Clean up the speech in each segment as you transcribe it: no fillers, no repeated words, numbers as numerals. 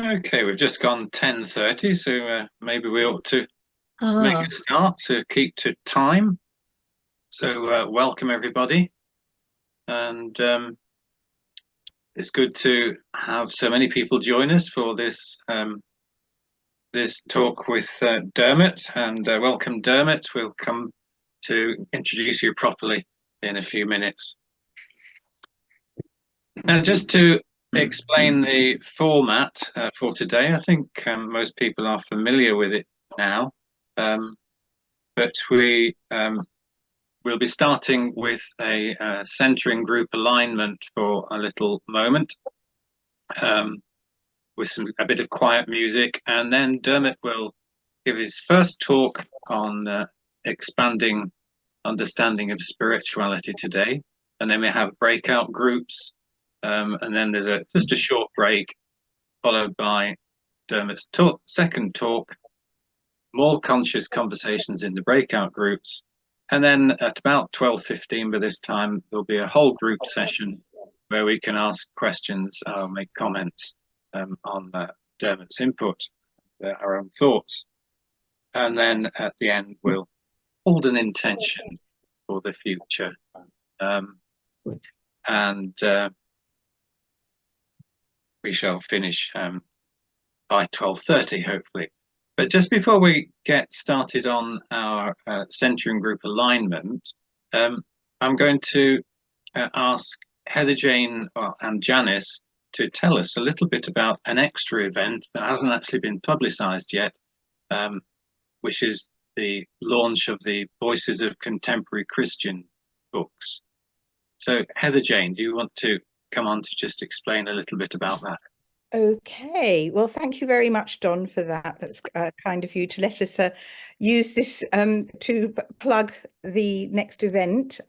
Okay, we've just gone 10:30, so maybe we ought to make Ah, a start to keep to time. So welcome everybody, and it's good to have so many people join us for this talk with Dermot. And welcome, Dermot. We'll come to introduce you properly in a few minutes. Now, just to explain the format for today, I think most people are familiar with it now. Um, but we'll be starting with a centering group alignment for a little moment, with a bit of quiet music, and then Dermot will give his first talk on expanding understanding of spirituality today, and then we have breakout groups, and then there's just a short break followed by Dermot's second talk, more conscious conversations in the breakout groups. And then at about 12:15 by this time, there'll be a whole group session where we can ask questions or make comments on Dermot's input, our own thoughts. And then at the end, we'll hold an intention for the future. And we shall finish by 12:30, hopefully. But just before we get started on our centering group alignment, I'm going to ask Heather Jane and Janice to tell us a little bit about an extra event that hasn't actually been publicised yet, which is the launch of the Voices of Contemporary Christian books. So, Heather Jane, do you want to come on to just explain a little bit about that? okay. Well, thank you very much, Don, for that. That's kind of you to let us use this to plug the next event.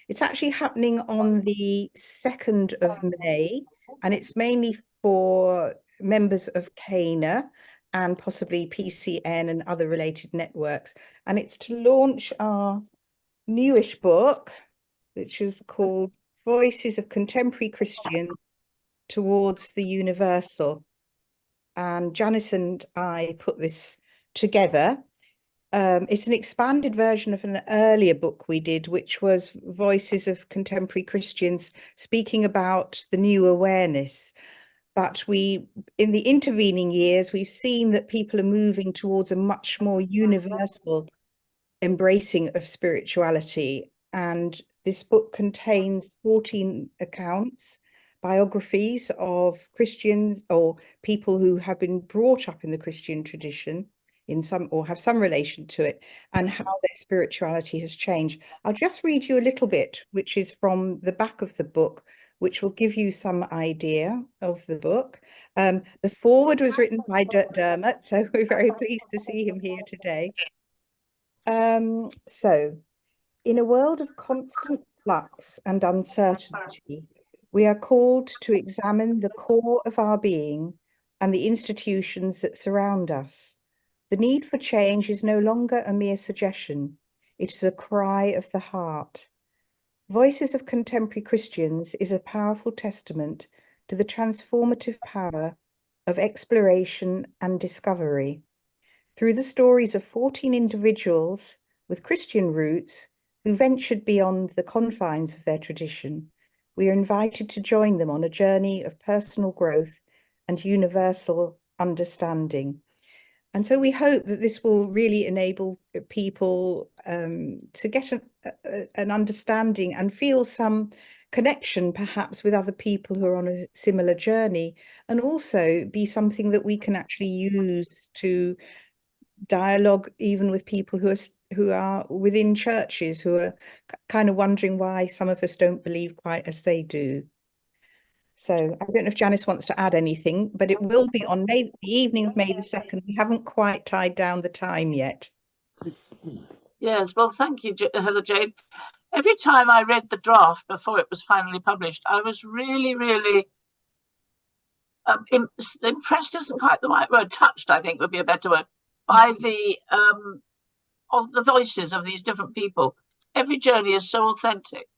It's actually happening on the 2nd of May, and it's mainly for members of Cana and possibly PCN and other related networks. And it's to launch our newish book, which is called Voices of Contemporary Christians Towards the Universal. And Janice and I put this together. It's an expanded version of an earlier book we did, which was Voices of Contemporary Christians speaking about the new awareness. But in the intervening years, we've seen that people are moving towards a much more universal embracing of spirituality. And this book contains 14 accounts, biographies of Christians or people who have been brought up in the Christian tradition in some or have some relation to it, and how their spirituality has changed. I'll just read you a little bit, which is from the back of the book, which will give you some idea of the book. The foreword was written by Dermot, so we're very pleased to see him here today. So, in a world of constant flux and uncertainty, we are called to examine the core of our being and the institutions that surround us. The need for change is no longer a mere suggestion, it is a cry of the heart. Voices of Contemporary Christians is a powerful testament to the transformative power of exploration and discovery. Through the stories of 14 individuals with Christian roots who ventured beyond the confines of their tradition, we are invited to join them on a journey of personal growth and universal understanding. And so we hope that this will really enable people to get an understanding and feel some connection perhaps with other people who are on a similar journey, and also be something that we can actually use to dialogue even with people who are within churches, who are kind of wondering why some of us don't believe quite as they do. So I don't know if Janice wants to add anything, but it will be on the evening of May the 2nd. We haven't quite tied down the time yet. Yes, well, thank you, Heather Jane. Every time I read the draft before it was finally published, I was really, really impressed isn't quite the right word, touched, I think would be a better word, by the of the voices of these different people. Every journey is so authentic.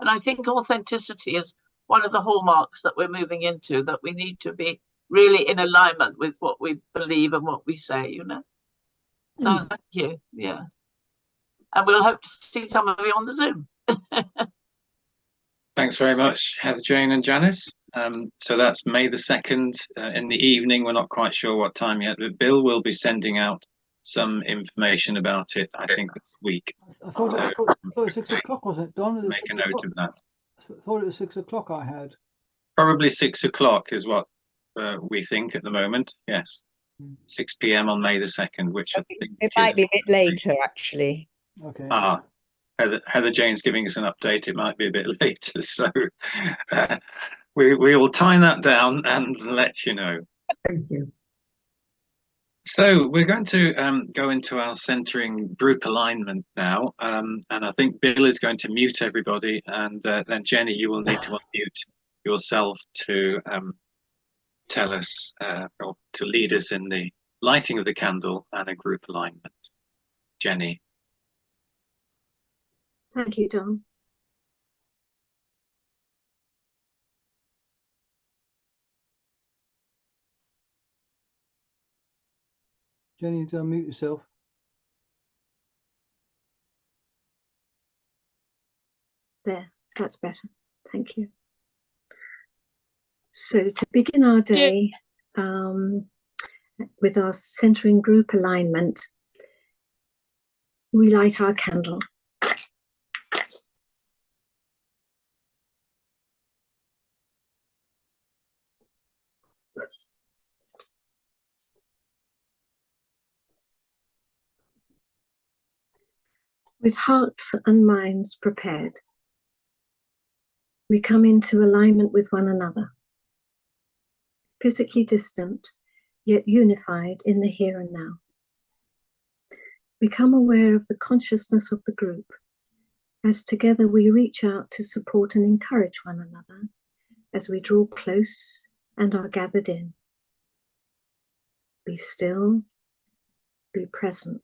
And I think authenticity is one of the hallmarks that we're moving into, that we need to be really in alignment with what we believe and what we say, you know. So thank you. Yeah. And we'll hope to see some of you on the Zoom. Thanks very much, Heather Jane and Janice. So that's May the 2nd in the evening. We're not quite sure what time yet, but Bill will be sending out some information about it, I think, this week. I thought it was 6 o'clock, was it, Don? Make a note of that. I thought it was 6 o'clock I had. Probably 6 o'clock is what we think at the moment. Yes. 6 p.m. on May the 2nd, which I think it might be a bit later, actually. Okay. Heather Jane's giving us an update. It might be a bit later, so we will time that down and let you know. Thank you. So we're going to go into our centering group alignment now, and I think Bill is going to mute everybody, and then Jenny, you will need to unmute yourself to tell us or to lead us in the lighting of the candle and a group alignment. Jenny. Thank you, Don. Jenny, to unmute yourself. There, that's better. Thank you. So to begin our day with our centering group alignment, we light our candle. With hearts and minds prepared, we come into alignment with one another, physically distant, yet unified in the here and now. Become aware of the consciousness of the group, as together we reach out to support and encourage one another as we draw close and are gathered in. Be still, be present,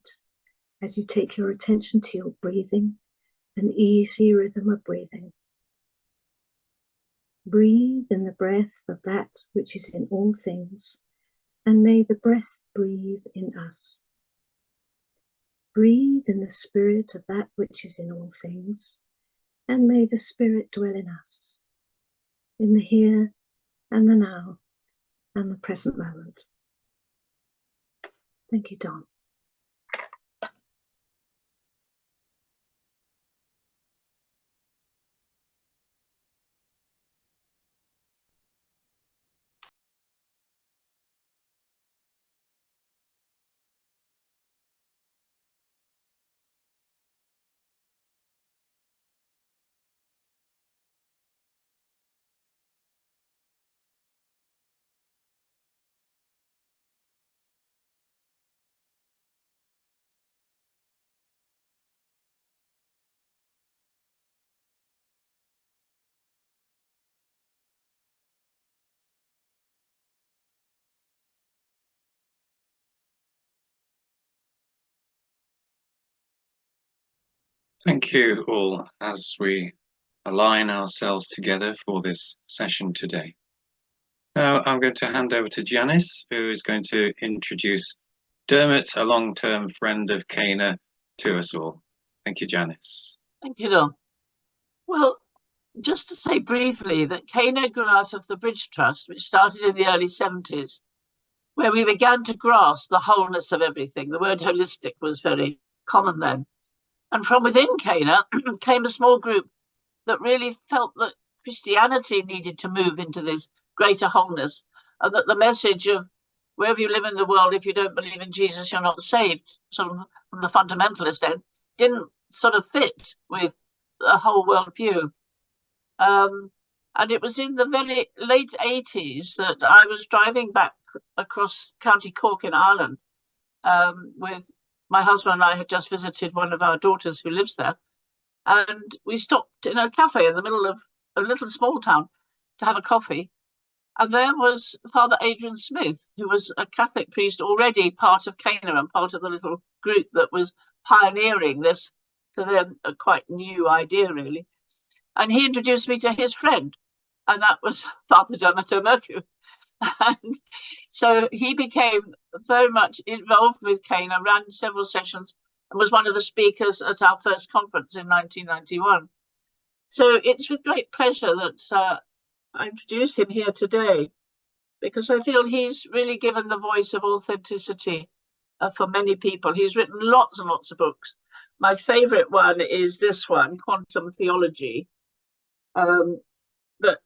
as you take your attention to your breathing, an easy rhythm of breathing. Breathe in the breath of that which is in all things, and may the breath breathe in us. Breathe in the spirit of that which is in all things, and may the spirit dwell in us, in the here and the now and the present moment. Thank you, Don. Thank you all as we align ourselves together for this session today. Now I'm going to hand over to Janice, who is going to introduce Diarmuid, a long-term friend of Cana, to us all. Thank you, Janice. Thank you, Don. Well, just to say briefly that Cana grew out of the Bridge Trust, which started in the early 70s, where we began to grasp the wholeness of everything. The word holistic was very common then. And from within Cana came a small group that really felt that Christianity needed to move into this greater wholeness, and that the message of wherever you live in the world, if you don't believe in Jesus, you're not saved, sort of from the fundamentalist end, didn't sort of fit with the whole world view. And it was in the very late 80s that I was driving back across County Cork in Ireland with my husband, and I had just visited one of our daughters who lives there. And we stopped in a cafe in the middle of a little small town to have a coffee. And there was Father Adrian Smith, who was a Catholic priest already part of Cana and part of the little group that was pioneering this, to them, a quite new idea, really. And he introduced me to his friend, and that was Father Donato Mercu. And so he became very much involved with Cana, ran several sessions, and was one of the speakers at our first conference in 1991. So it's with great pleasure that I introduce him here today, because I feel he's really given the voice of authenticity for many people. He's written lots and lots of books. My favorite one is this one, Quantum Theology,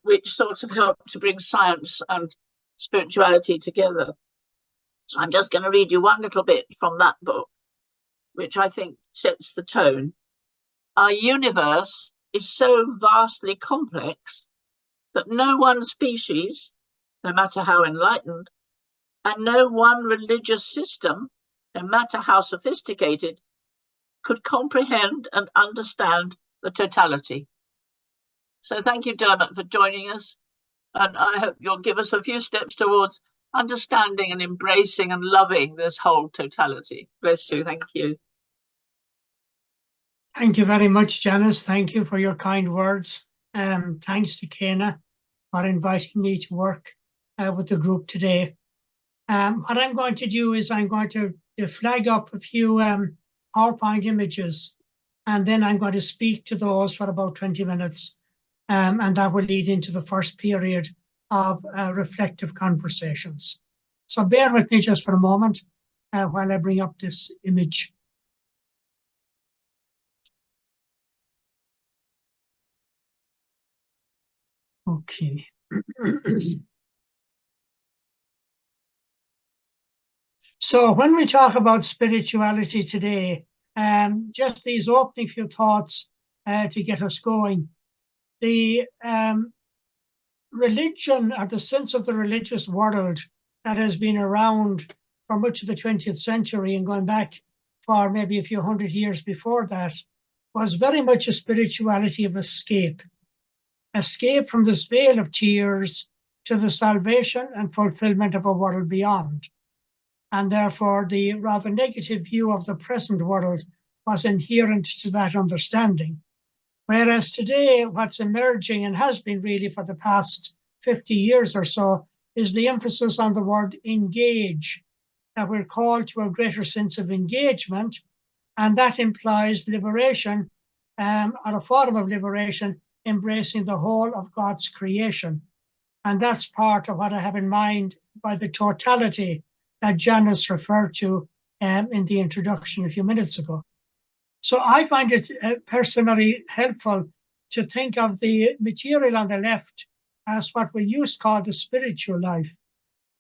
which sort of helped to bring science and spirituality together. So I'm just going to read you one little bit from that book, which I think sets the tone. Our universe is so vastly complex that no one species, no matter how enlightened, and no one religious system, no matter how sophisticated, could comprehend and understand the totality. So thank you, Diarmuid, for joining us. And I hope you'll give us a few steps towards understanding and embracing and loving this whole totality. Bless you. Thank you. Thank you very much, Janice. Thank you for your kind words. Thanks to Cana for inviting me to work with the group today. What I'm going to do is I'm going to flag up a few PowerPoint images, and then I'm going to speak to those for about 20 minutes, and that will lead into the first period of reflective conversations. So bear with me just for a moment while I bring up this image. Okay. So when we talk about spirituality today, just these opening few thoughts to get us going. The religion, or the sense of the religious world that has been around for much of the 20th century and going back for maybe a few hundred years before that, was very much a spirituality of escape. Escape from this vale of tears to the salvation and fulfillment of a world beyond. And therefore, the rather negative view of the present world was inherent to that understanding. Whereas today, what's emerging and has been really for the past 50 years or so is the emphasis on the word engage, that we're called to a greater sense of engagement, and that implies liberation, or a form of liberation, embracing the whole of God's creation. And that's part of what I have in mind by the totality that Janice referred to in the introduction a few minutes ago. So I find it personally helpful to think of the material on the left as what we used to call the spiritual life,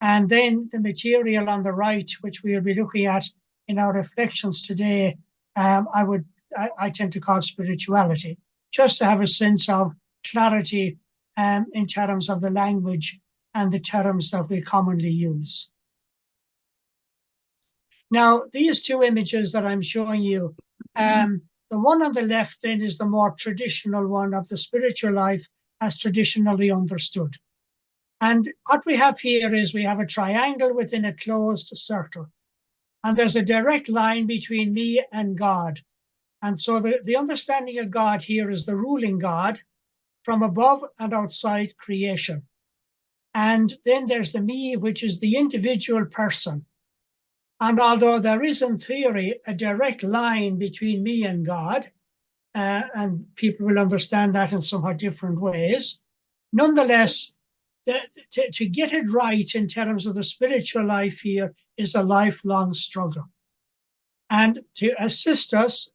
and then the material on the right, which we'll be looking at in our reflections today, I tend to call spirituality, just to have a sense of clarity in terms of the language and the terms that we commonly use. Now, these two images that I'm showing you, the one on the left then is the more traditional one of the spiritual life as traditionally understood. And what we have here is we have a triangle within a closed circle. And there's a direct line between me and God. And so the understanding of God here is the ruling God from above and outside creation. And then there's the me, which is the individual person. And although there is in theory a direct line between me and God, and people will understand that in somewhat different ways, nonetheless, to get it right in terms of the spiritual life here is a lifelong struggle. And to assist us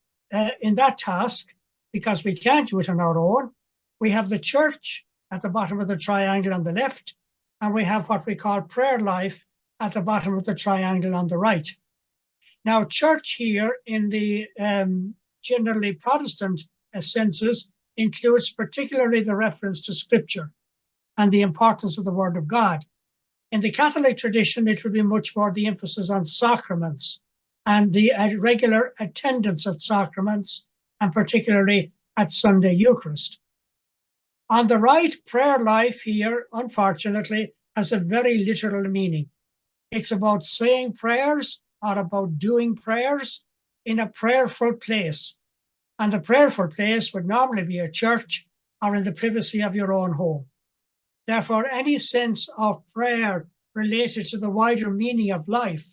in that task, because we can't do it on our own, we have the church at the bottom of the triangle on the left, and we have what we call prayer life at the bottom of the triangle on the right. Now, church here in the generally Protestant senses includes particularly the reference to Scripture and the importance of the Word of God. In the Catholic tradition, it would be much more the emphasis on sacraments and the regular attendance at sacraments, and particularly at Sunday Eucharist. On the right, prayer life here, unfortunately, has a very literal meaning. It's about saying prayers or about doing prayers in a prayerful place. And the prayerful place would normally be a church or in the privacy of your own home. Therefore, any sense of prayer related to the wider meaning of life,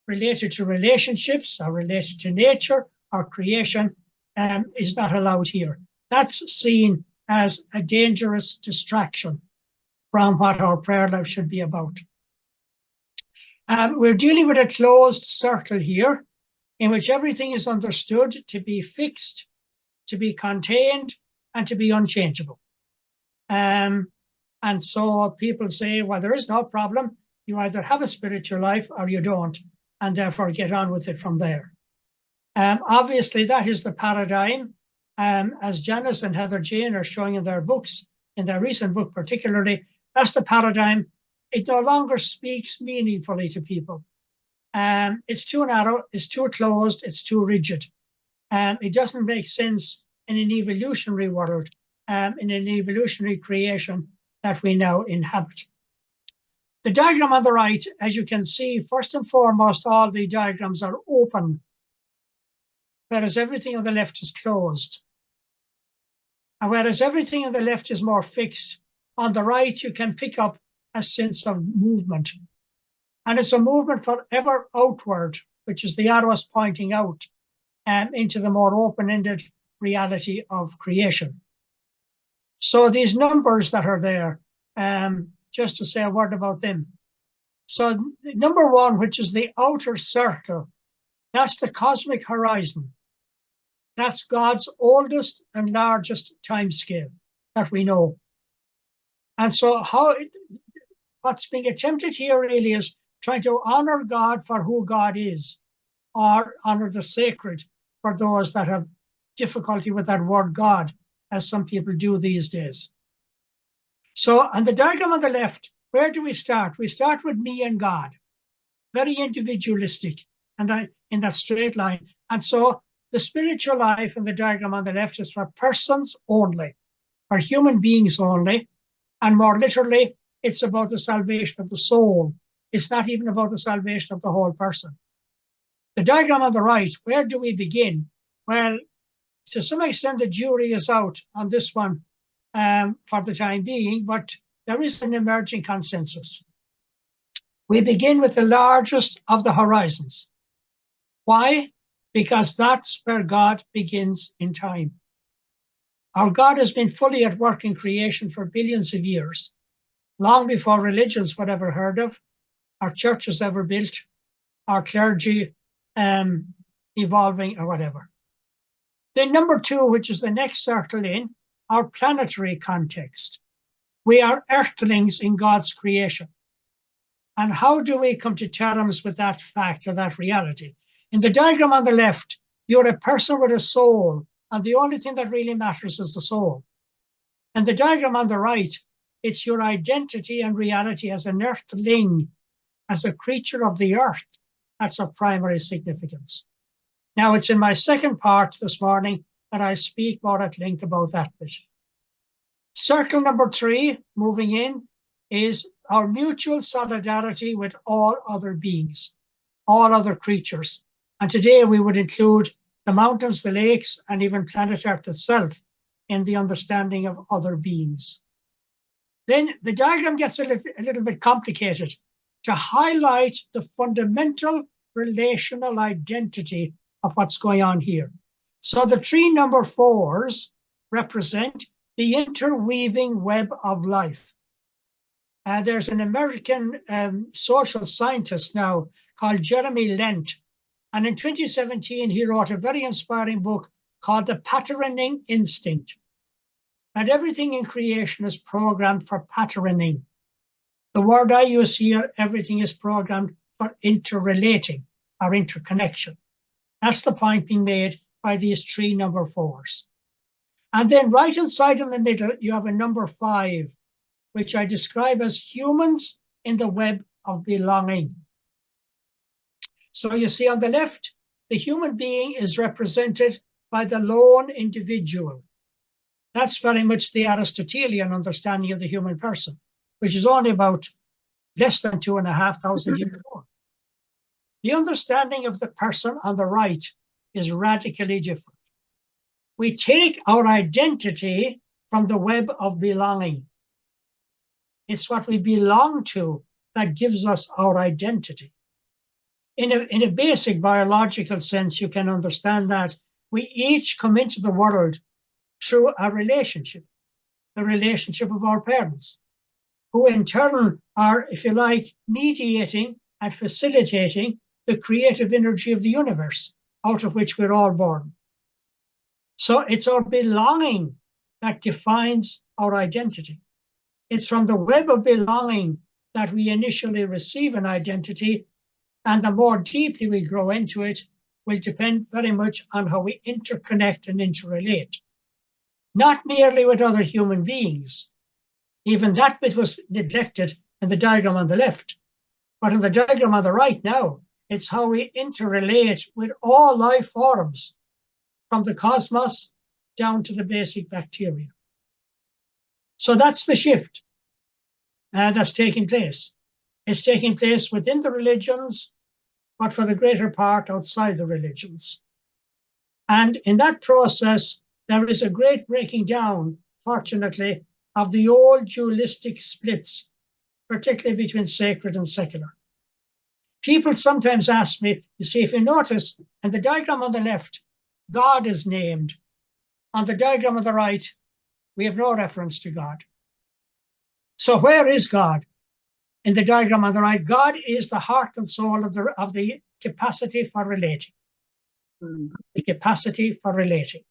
related to relationships or related to nature or creation, is not allowed here. That's seen as a dangerous distraction from what our prayer life should be about. We're dealing with a closed circle here in which everything is understood to be fixed, to be contained, and to be unchangeable. And so people say, well, there is no problem. You either have a spiritual life or you don't, and therefore get on with it from there. Obviously, that is the paradigm, as Janice and Heather Jane are showing in their books, in their recent book particularly, that's the paradigm. It no longer speaks meaningfully to people. It's too narrow, it's too closed, it's too rigid. It doesn't make sense in an evolutionary world, in an evolutionary creation that we now inhabit. The diagram on the right, as you can see, first and foremost, all the diagrams are open, whereas everything on the left is closed. And whereas everything on the left is more fixed, on the right you can pick up a sense of movement. And it's a movement forever outward, which is the arrows pointing out into the more open-ended reality of creation. So these numbers that are there, just to say a word about them. So number 1, which is the outer circle, that's the cosmic horizon. That's God's oldest and largest time scale that we know. And so what's being attempted here really is trying to honor God for who God is, or honor the sacred for those that have difficulty with that word God, as some people do these days. So on the diagram on the left, where do we start? We start with me and God, very individualistic, and in that straight line. And so the spiritual life in the diagram on the left is for persons only, for human beings only, and more literally, it's about the salvation of the soul. It's not even about the salvation of the whole person. The diagram on the right, where do we begin? Well, to some extent, the jury is out on this one for the time being, but there is an emerging consensus. We begin with the largest of the horizons. Why? Because that's where God begins in time. Our God has been fully at work in creation for billions of years, long before religions were ever heard of, our churches ever built, our clergy evolving or whatever. Then number 2, which is the next circle in, our planetary context. We are earthlings in God's creation. And how do we come to terms with that fact or that reality? In the diagram on the left, you're a person with a soul, and the only thing that really matters is the soul. And the diagram on the right, it's your identity and reality as an earthling, as a creature of the earth. That's of primary significance. Now, it's in my second part this morning that I speak more at length about that bit. Circle number 3, moving in, is our mutual solidarity with all other beings, all other creatures. And today we would include the mountains, the lakes, and even planet Earth itself in the understanding of other beings. Then the diagram gets a little bit complicated to highlight the fundamental relational identity of what's going on here. So the 3 number 4s represent the interweaving web of life. There's an American social scientist now called Jeremy Lent. And in 2017, he wrote a very inspiring book called The Patterning Instinct. And everything in creation is programmed for patterning. The word I use here, everything is programmed for interrelating or interconnection. That's the point being made by these 3 number 4s. And then right inside in the middle, you have a number 5, which I describe as humans in the web of belonging. So you see on the left, the human being is represented by the lone individual. That's very much the Aristotelian understanding of the human person, which is only about less than 2,500 years old. The understanding of the person on the right is radically different. We take our identity from the web of belonging. It's what we belong to that gives us our identity. In a basic biological sense, you can understand that we each come into the world through a relationship, the relationship of our parents, who in turn are, if you like, mediating and facilitating the creative energy of the universe, out of which we're all born. So it's our belonging that defines our identity. It's from the web of belonging that we initially receive an identity, and the more deeply we grow into it will depend very much on how we interconnect and interrelate. Not merely with other human beings. Even that bit was neglected in the diagram on the left. But in the diagram on the right now, it's how we interrelate with all life forms, from the cosmos down to the basic bacteria. So that's the shift that's taking place. It's taking place within the religions, but for the greater part outside the religions. And in that process, there is a great breaking down, fortunately, of the old dualistic splits, particularly between sacred and secular. People sometimes ask me, you see, if you notice, in the diagram on the left, God is named. On the diagram on the right, we have no reference to God. So where is God? In the diagram on the right, God is the heart and soul of the capacity for relating. The capacity for relating.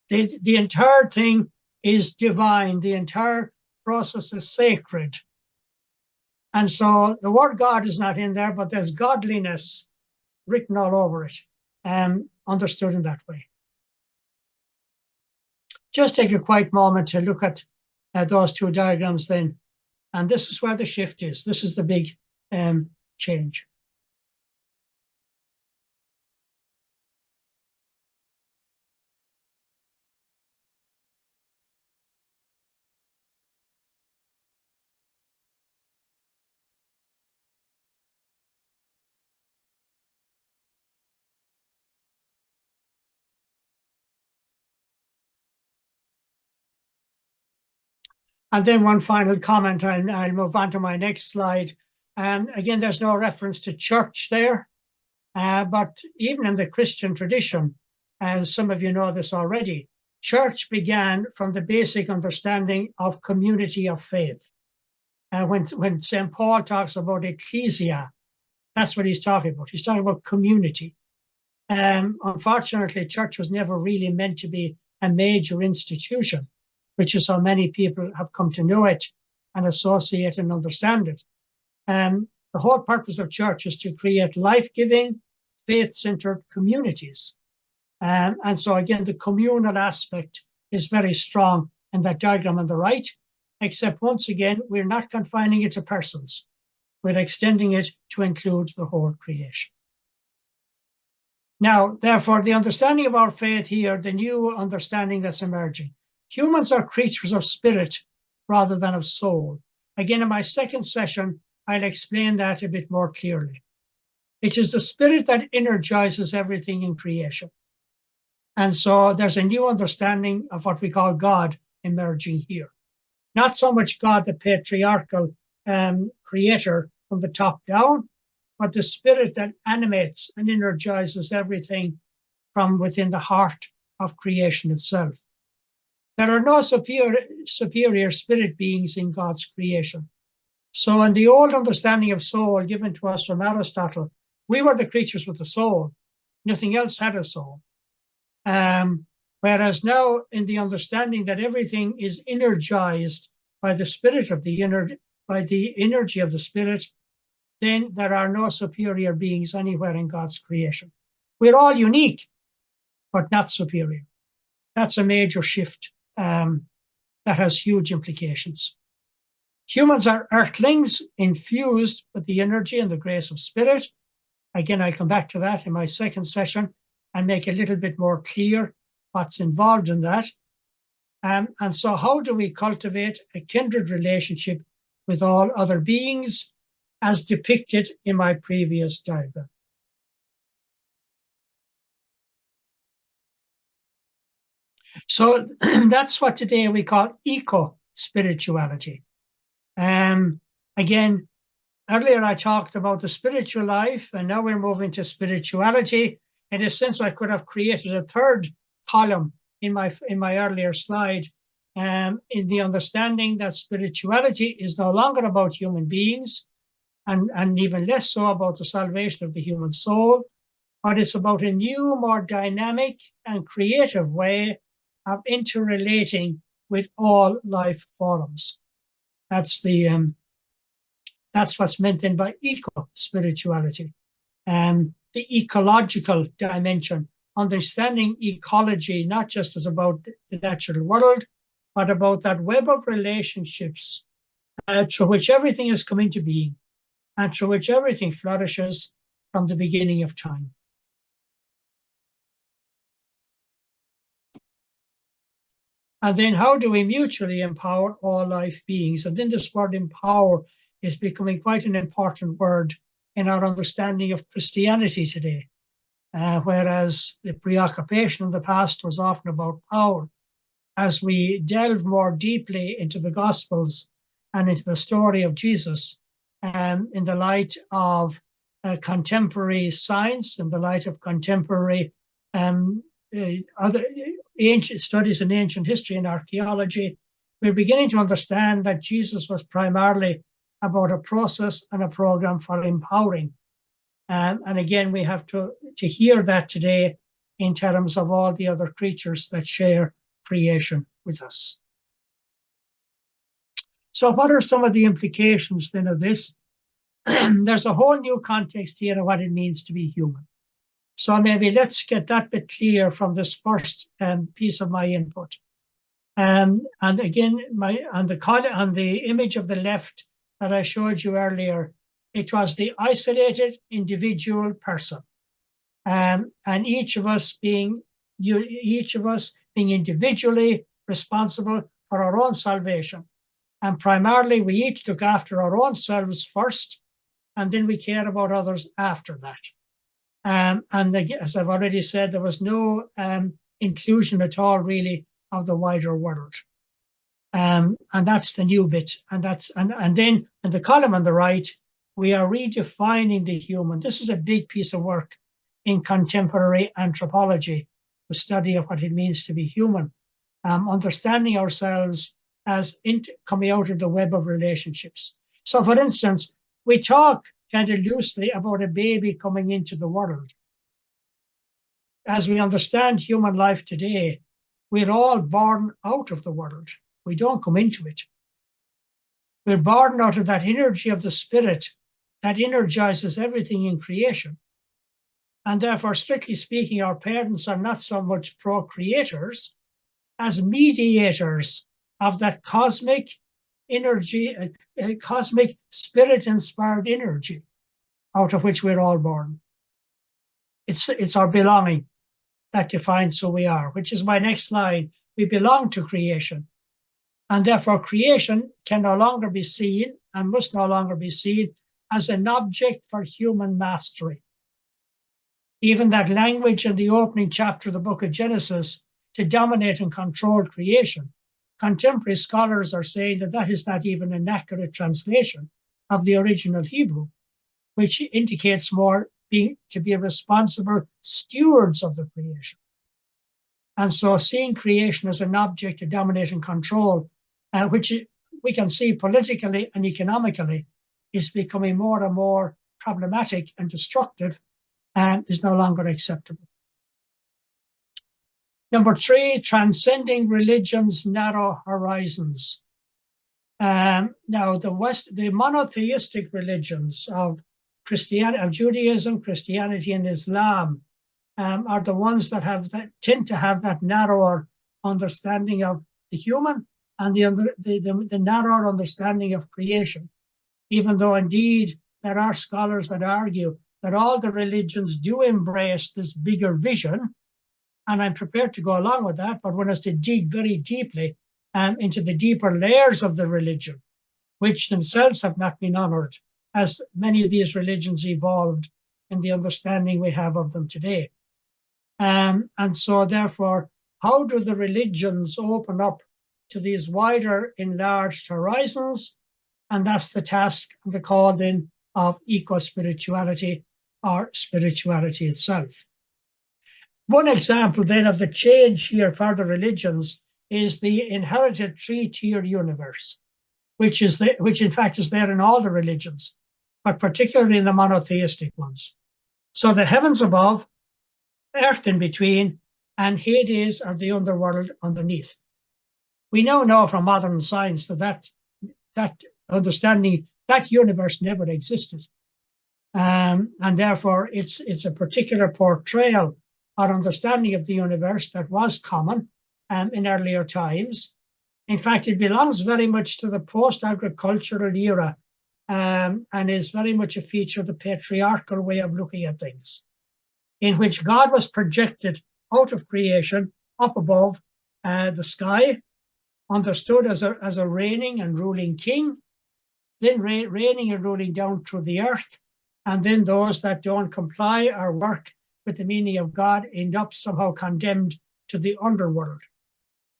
The entire thing is divine. The entire process is sacred. And so the word God is not in there, but there's godliness written all over it, understood in that way. Just take a quiet moment to look at those two diagrams then. And this is where the shift is. This is the big change. And then one final comment, I'll move on to my next slide. Again, there's no reference to church there, but even in the Christian tradition, as some of you know this already, church began from the basic understanding of community of faith. When St. Paul talks about ecclesia, that's what he's talking about. He's talking about community. Unfortunately, church was never really meant to be a major institution, which is how many people have come to know it and associate and understand it. The whole purpose of church is to create life-giving, faith-centered communities. And so again, the communal aspect is very strong in that diagram on the right, except once again, we're not confining it to persons. We're extending it to include the whole creation. Now, therefore, the understanding of our faith here, the new understanding that's emerging. Humans are creatures of spirit rather than of soul. Again, in my second session, I'll explain that a bit more clearly. It is the spirit that energizes everything in creation. And so there's a new understanding of what we call God emerging here. Not so much God, the patriarchal creator from the top down, but the spirit that animates and energizes everything from within the heart of creation itself. There are no superior spirit beings in God's creation. So in the old understanding of soul given to us from Aristotle, we were the creatures with a soul. Nothing else had a soul. Whereas now in the understanding that everything is energized by the spirit of by the energy of the spirit, then there are no superior beings anywhere in God's creation. We're all unique, but not superior. That's a major shift that has huge implications. Humans are earthlings infused with the energy and the grace of spirit. Again, I'll come back to that in my second session and make a little bit more clear what's involved in that. And so how do we cultivate a kindred relationship with all other beings as depicted in my previous diagram? So that's what today we call eco-spirituality. Again, earlier I talked about the spiritual life, and now we're moving to spirituality. In a sense, I could have created a third column in my earlier slide, in the understanding that spirituality is no longer about human beings, and even less so about the salvation of the human soul, but it's about a new, more dynamic and creative way of interrelating with all life forms. That's what's meant then by eco-spirituality. The ecological dimension, understanding ecology, not just as about the natural world, but about that web of relationships through which everything has come into being and through which everything flourishes from the beginning of time. And then how do we mutually empower all life beings? And then this word empower is becoming quite an important word in our understanding of Christianity today. Whereas the preoccupation in the past was often about power. As we delve more deeply into the Gospels and into the story of Jesus, in the light of contemporary science, in the light of contemporary other ancient studies in ancient history and archaeology, we're beginning to understand that Jesus was primarily about a process and a program for empowering. And again, we have to hear that today in terms of all the other creatures that share creation with us. So what are some of the implications then of this? There's a whole new context here of what it means to be human. So maybe let's get that bit clear from this first piece of my input. And again, on the image of the left that I showed you earlier, it was the isolated individual person, and each of us being individually responsible for our own salvation. And primarily, we each look after our own selves first, and then we care about others after that. And as I've already said, there was no inclusion at all, really, of the wider world. And that's the new bit. And then in the column on the right, we are redefining the human. This is a big piece of work in contemporary anthropology, the study of what it means to be human, understanding ourselves as coming out of the web of relationships. So, for instance, we talk kind of loosely about a baby coming into the world. As we understand human life today, we're all born out of the world. We don't come into it. We're born out of that energy of the spirit that energizes everything in creation. And therefore, strictly speaking, our parents are not so much procreators as mediators of that cosmic energy, cosmic spirit-inspired energy out of which we're all born. It's our belonging that defines who we are, which is my next slide. We belong to creation. And therefore, creation can no longer be seen and must no longer be seen as an object for human mastery. Even that language in the opening chapter of the book of Genesis, to dominate and control creation, contemporary scholars are saying that that is not even an accurate translation of the original Hebrew, which indicates more to be responsible stewards of the creation. And so seeing creation as an object to dominate and control, which we can see politically and economically, is becoming more and more problematic and destructive, and is no longer acceptable. Number 3, transcending religion's narrow horizons. Now, the monotheistic religions of Judaism, Christianity, and Islam are the ones that tend to have that narrower understanding of the human and the narrower understanding of creation. Even though indeed there are scholars that argue that all the religions do embrace this bigger vision, and I'm prepared to go along with that, but one has to dig very deeply into the deeper layers of the religion, which themselves have not been honored, as many of these religions evolved in the understanding we have of them today. And so therefore, how do the religions open up to these wider, enlarged horizons? and that's the task and the call then of eco-spirituality, or spirituality itself. One example then of the change here for the religions is the inherited three-tier universe, which in fact is there in all the religions, but particularly in the monotheistic ones. So the heavens above, earth in between, and Hades, or the underworld, underneath. We now know from modern science that understanding, that universe never existed. And therefore it's a particular portrayal or understanding of the universe that was common in earlier times. In fact, it belongs very much to the post-agricultural era, and is very much a feature of the patriarchal way of looking at things, in which God was projected out of creation up above the sky, understood as a reigning and ruling king, then reigning and ruling down through the earth, and then those that don't comply or work with the meaning of God end up somehow condemned to the underworld.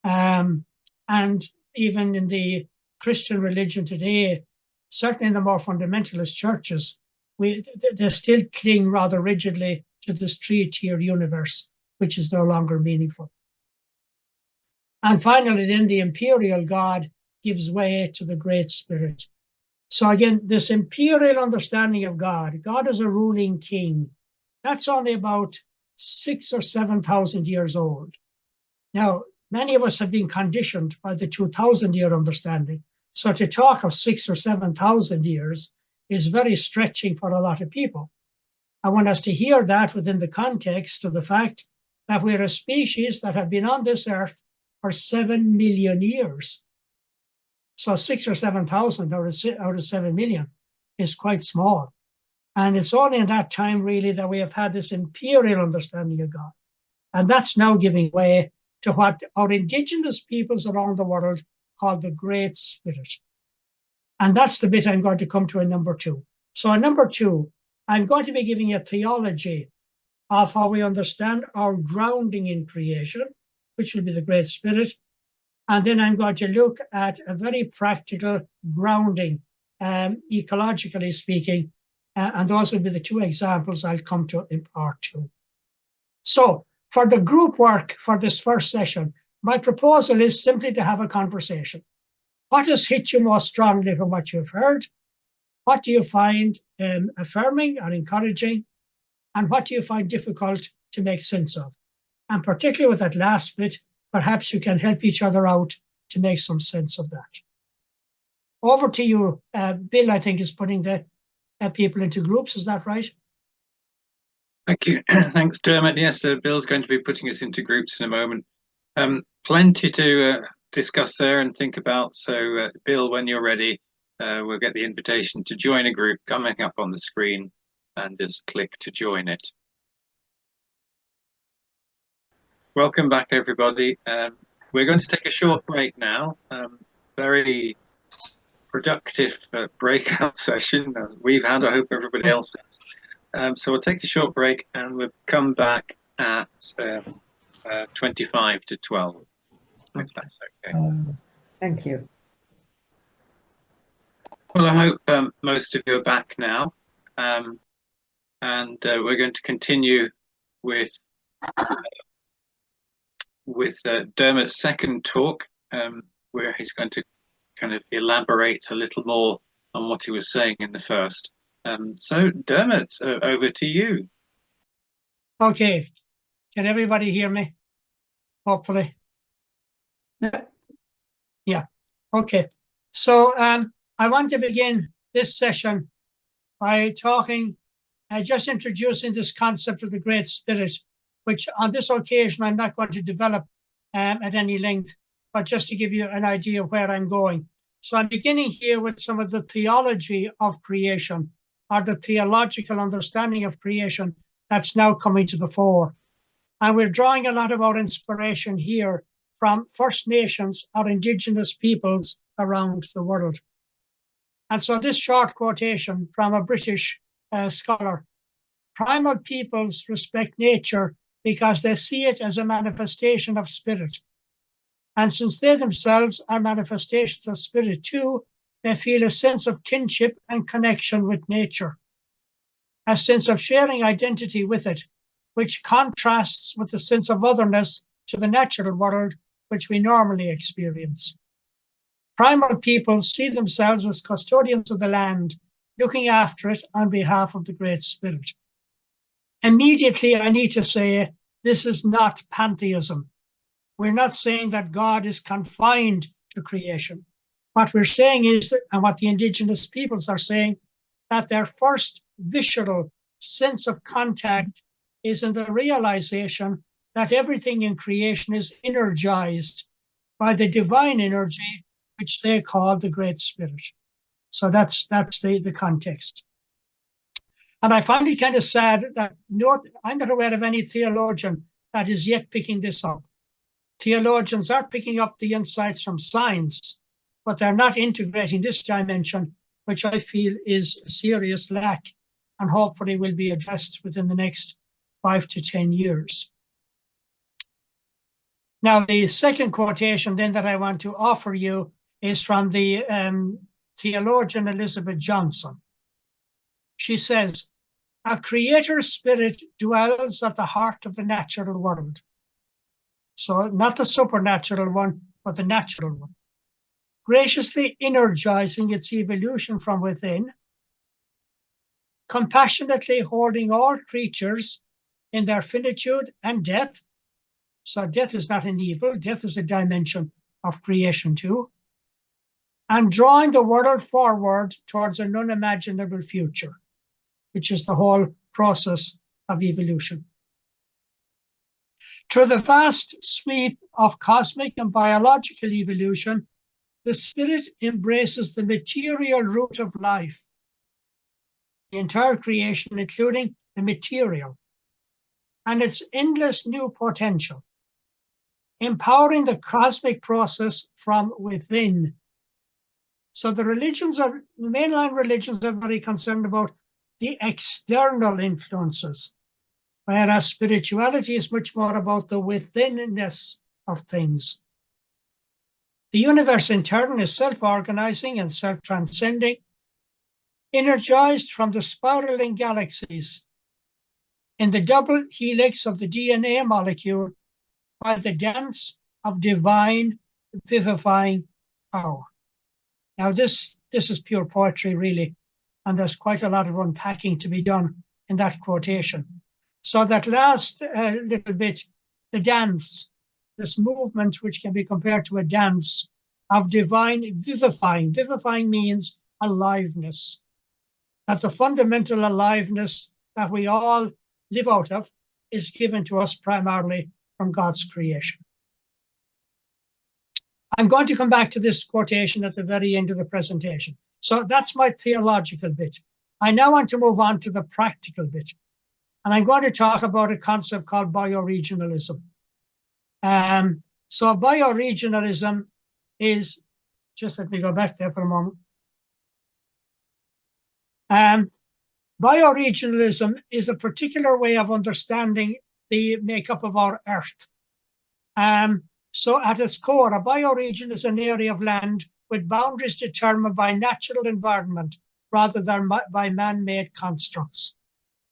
And even in the Christian religion today, certainly in the more fundamentalist churches, they still cling rather rigidly to this three-tier universe, which is no longer meaningful. And finally, then the imperial God gives way to the Great Spirit. So again, this imperial understanding of God is a ruling king. That's only about 6,000 or 7,000 years old. Now, many of us have been conditioned by the 2,000-year understanding. So to talk of 6,000 or 7,000 years is very stretching for a lot of people. I want us to hear that within the context of the fact that we're a species that have been on this earth for 7 million years. So 6,000 or 7,000 out of 7 million is quite small. And it's only in that time really that we have had this imperial understanding of God. And that's now giving way to what our indigenous peoples around the world call the Great Spirit. And that's the bit I'm going to come to in number 2. So in number 2, I'm going to be giving a theology of how we understand our grounding in creation, which will be the Great Spirit. And then I'm going to look at a very practical grounding, ecologically speaking, and those will be the 2 examples I'll come to in part 2. So for the group work for this first session, my proposal is simply to have a conversation. What has hit you most strongly from what you've heard? What do you find affirming or encouraging? And what do you find difficult to make sense of? And particularly with that last bit, perhaps you can help each other out to make some sense of that. Over to you. Bill, I think, is putting the people into groups. Is that right? Thank you. Thanks, Dermot. Yes, Bill's going to be putting us into groups in a moment. Plenty to discuss there and think about. So, Bill, when you're ready, we'll get the invitation to join a group coming up on the screen, and just click to join it. Welcome back, everybody. We're going to take a short break now. Very productive breakout session we've had. I hope everybody else has. So we'll take a short break and we'll come back at 25 to 12, if that's okay. Thank you. Well, I hope most of you are back now. And we're going to continue with Dermot's second talk, where he's going to kind of elaborate a little more on what he was saying in the first. So Dermot, over to you. Okay, can everybody hear me? Hopefully. Yeah, okay. So I want to begin this session by talking, just introducing this concept of the Great Spirit, which on this occasion I'm not going to develop at any length, but just to give you an idea of where I'm going. So I'm beginning here with some of the theology of creation, or the theological understanding of creation that's now coming to the fore. And we're drawing a lot of our inspiration here from First Nations or indigenous peoples around the world. And so this short quotation from a British scholar: primal peoples respect nature because they see it as a manifestation of spirit. And since they themselves are manifestations of spirit too, they feel a sense of kinship and connection with nature, a sense of sharing identity with it, which contrasts with the sense of otherness to the natural world which we normally experience. Primal peoples see themselves as custodians of the land, looking after it on behalf of the Great Spirit. Immediately, I need to say, this is not pantheism. We're not saying that God is confined to creation. What we're saying is, and what the indigenous peoples are saying, that their first visceral sense of contact is in the realization that everything in creation is energized by the divine energy, which they call the Great Spirit. So that's the context. And I find it kind of sad that I'm not aware of any theologian that is yet picking this up. Theologians are picking up the insights from science, but they're not integrating this dimension, which I feel is a serious lack and hopefully will be addressed within the next 5 to 10 years. Now, the second quotation then that I want to offer you is from the theologian Elizabeth Johnson. She says, "A creator spirit dwells at the heart of the natural world." So not the supernatural one, but the natural one, graciously energizing its evolution from within, compassionately holding all creatures in their finitude and death. So death is not an evil, death is a dimension of creation too, and drawing the world forward towards an unimaginable future, which is the whole process of evolution. Through the vast sweep of cosmic and biological evolution, the spirit embraces the material root of life, the entire creation, including the material, and its endless new potential, empowering the cosmic process from within. So the mainline religions are very concerned about the external influences, whereas spirituality is much more about the withinness of things. The universe in turn is self-organizing and self-transcending, energized from the spiraling galaxies in the double helix of the DNA molecule by the dance of divine vivifying power. Now this is pure poetry, really, and there's quite a lot of unpacking to be done in that quotation. So that last little bit, the dance, this movement which can be compared to a dance of divine vivifying. Vivifying means aliveness. That the fundamental aliveness that we all live out of is given to us primarily from God's creation. I'm going to come back to this quotation at the very end of the presentation. So that's my theological bit. I now want to move on to the practical bit. And I'm going to talk about a concept called bioregionalism. So bioregionalism is, just let me go back there for a moment. Bioregionalism is a particular way of understanding the makeup of our Earth. So at its core, a bioregion is an area of land with boundaries determined by natural environment rather than by man-made constructs.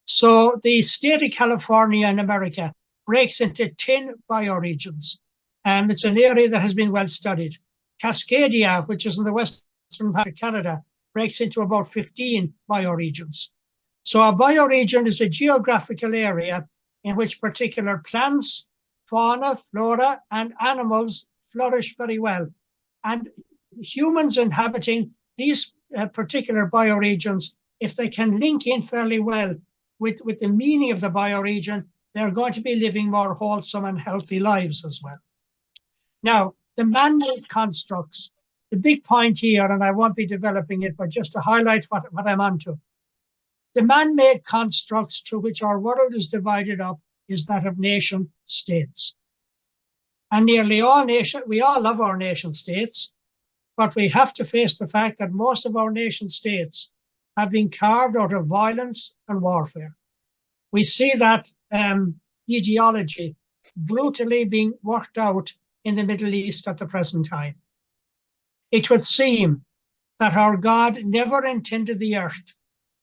So the state of California in America breaks into 10 bioregions. It's an area that has been well studied. Cascadia, which is in the western part of Canada, breaks into about 15 bioregions. So a bioregion is a geographical area in which particular plants, fauna, flora, and animals flourish very well. And humans inhabiting these particular bioregions, if they can link in fairly well with the meaning of the bioregion, they're going to be living more wholesome and healthy lives as well. Now, the man-made constructs, the big point here, and I won't be developing it, but just to highlight what I'm onto. The man-made constructs through which our world is divided up is that of nation states. And nearly all we all love our nation states, but we have to face the fact that most of our nation states have been carved out of violence and warfare. We see that ideology brutally being worked out in the Middle East at the present time. It would seem that our God never intended the earth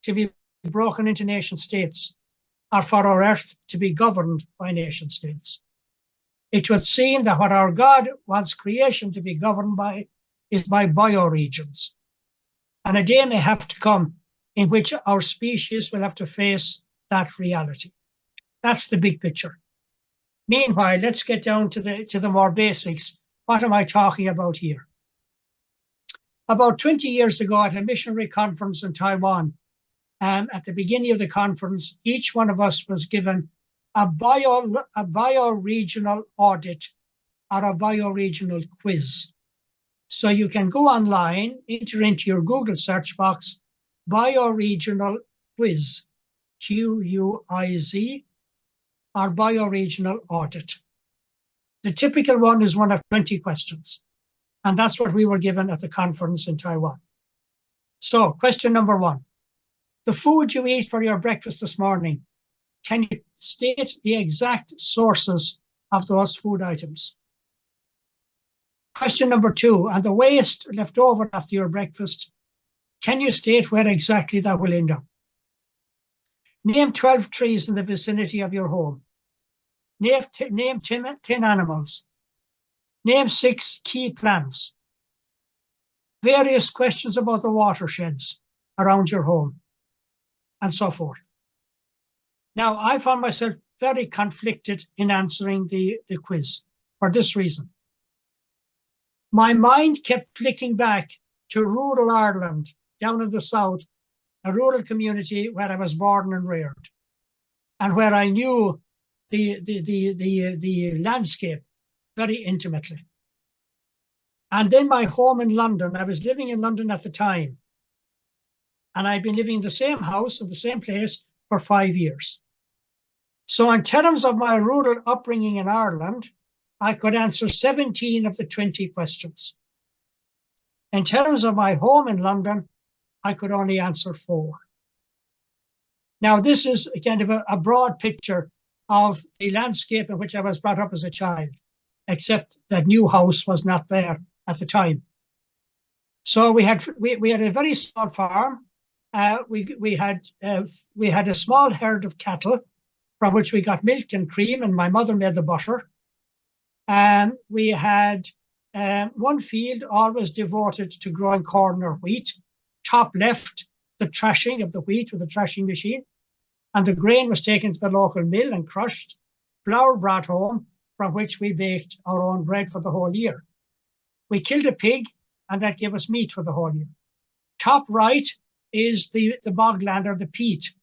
to be broken into nation states, or for our earth to be governed by nation states. It would seem that what our God wants creation to be governed by is by bioregions. And a day may have to come in which our species will have to face that reality. That's the big picture. Meanwhile, let's get down to the more basics. What am I talking about here? About 20 years ago at a missionary conference in Taiwan, at the beginning of the conference, each one of us was given a bioregional audit or a bioregional quiz. So you can go online, enter into your Google search box, bioregional quiz, Q-U-I-Z, or bioregional audit. The typical one is one of 20 questions. And that's what we were given at the conference in Taiwan. So question number 1. The food you eat for your breakfast this morning, can you state the exact sources of those food items? Question number 2, and the waste left over after your breakfast, can you state where exactly that will end up? Name 12 trees in the vicinity of your home. Name 10 animals. Name 6 key plants. Various questions about the watersheds around your home, and so forth. Now, I found myself very conflicted in answering the quiz for this reason. My mind kept flicking back to rural Ireland, down in the south, a rural community where I was born and reared, and where I knew the landscape very intimately. And then my home in London. I was living in London at the time, and I'd been living in the same house in the same place for 5 years. So in terms of my rural upbringing in Ireland, I could answer 17 of the 20 questions. In terms of my home in London, I could only answer 4. Now, this is kind of a broad picture of the landscape in which I was brought up as a child, except that new house was not there at the time. So we had a very small farm. We had a small herd of cattle from which we got milk and cream, and my mother made the butter. We had one field always devoted to growing corn or wheat. Top left, the thrashing of the wheat with the thrashing machine, and the grain was taken to the local mill and crushed, flour brought home, from which we baked our own bread for the whole year. We killed a pig, and that gave us meat for the whole year. Top right is the bogland or the peat,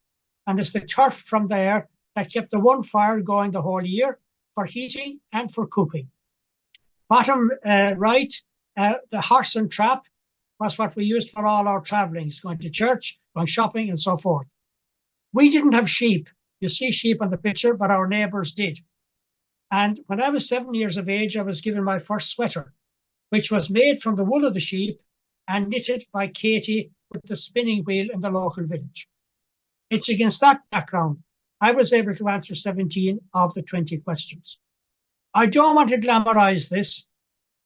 and it's the turf from there that kept the one fire going the whole year for heating and for cooking. Bottom right, the horse and trap was what we used for all our travellings, going to church, going shopping, and so forth. We didn't have sheep. You see sheep on the picture, but our neighbours did. And when I was 7 years of age, I was given my first sweater, which was made from the wool of the sheep and knitted by Katie with the spinning wheel in the local village. It's against that background I was able to answer 17 of the 20 questions. I don't want to glamorize this,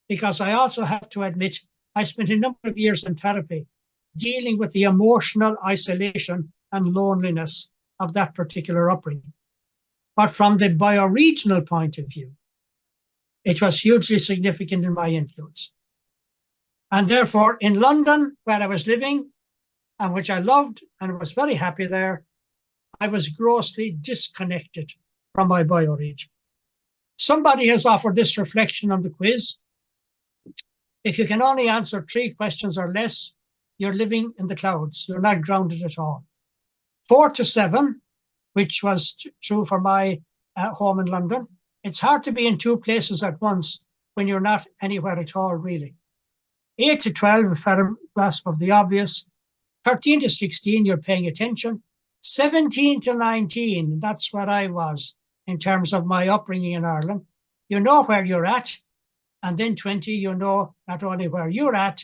because I also have to admit I spent a number of years in therapy dealing with the emotional isolation and loneliness of that particular upbringing. But from the bioregional point of view, it was hugely significant in my influence. And therefore, in London, where I was living, and which I loved and was very happy there, I was grossly disconnected from my bioregion. Somebody has offered this reflection on the quiz. If you can only answer 3 questions or less, you're living in the clouds. You're not grounded at all. 4 to 7, which was true for my home in London. It's hard to be in 2 places at once when you're not anywhere at all, really. 8 to 12, a fair grasp of the obvious. 13 to 16, you're paying attention. 17 to 19, that's where I was in terms of my upbringing in Ireland. You know where you're at. And then 20, you know not only where you're at,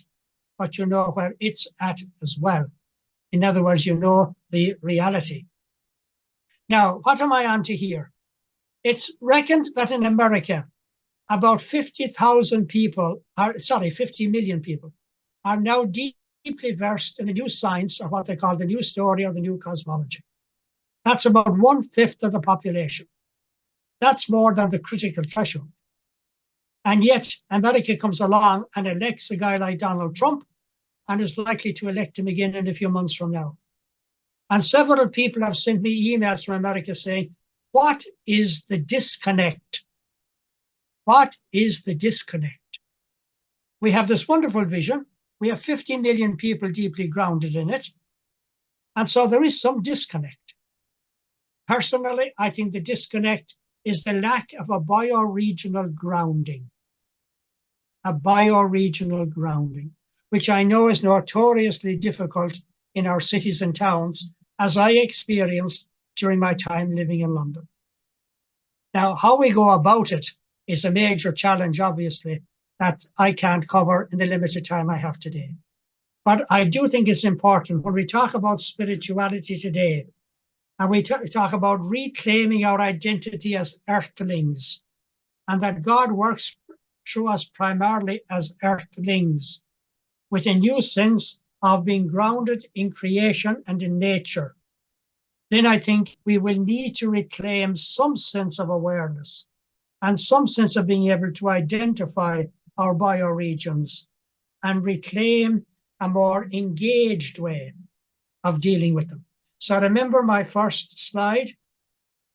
but you know where it's at as well. In other words, you know the reality. Now, what am I on to here? It's reckoned that in America, about 50 million people are now dealing deeply versed in the new science, or what they call the new story or the new cosmology. That's about 1/5 of the population. That's more than the critical threshold. And yet America comes along and elects a guy like Donald Trump and is likely to elect him again in a few months from now. And several people have sent me emails from America saying, what is the disconnect? What is the disconnect? We have this wonderful vision. We have 50 million people deeply grounded in it. And so there is some disconnect. Personally, I think the disconnect is the lack of a bioregional grounding. A bioregional grounding, which I know is notoriously difficult in our cities and towns, as I experienced during my time living in London. Now, how we go about it is a major challenge, obviously, that I can't cover in the limited time I have today. But I do think it's important when we talk about spirituality today, and we talk about reclaiming our identity as earthlings, and that God works through us primarily as earthlings, with a new sense of being grounded in creation and in nature, then I think we will need to reclaim some sense of awareness and some sense of being able to identify our bioregions and reclaim a more engaged way of dealing with them. So remember my first slide,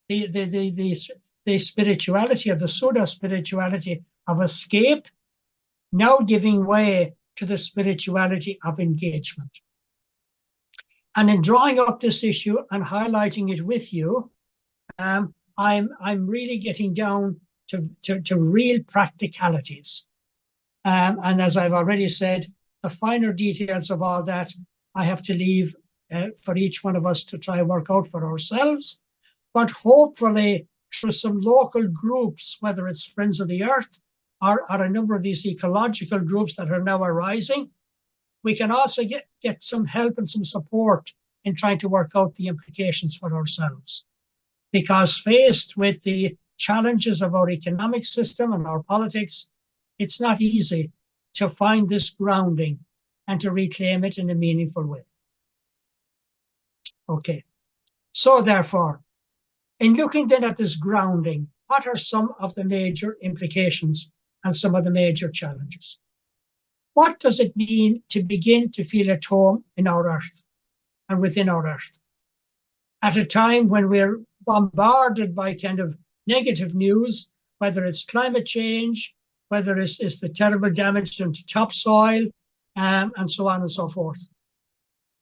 the spirituality, of the pseudo-spirituality of escape, now giving way to the spirituality of engagement. And in drawing up this issue and highlighting it with you, I'm really getting down to real practicalities. And as I've already said, the finer details of all that I have to leave for each one of us to try and work out for ourselves. But hopefully through some local groups, whether it's Friends of the Earth or a number of these ecological groups that are now arising, we can also get some help and some support in trying to work out the implications for ourselves. Because faced with the challenges of our economic system and our politics, it's not easy to find this grounding and to reclaim it in a meaningful way. Okay, so therefore, in looking then at this grounding, what are some of the major implications and some of the major challenges? What does it mean to begin to feel at home in our earth and within our earth? At a time when we're bombarded by kind of negative news, whether it's climate change, whether it's the terrible damage done to topsoil, and so on and so forth.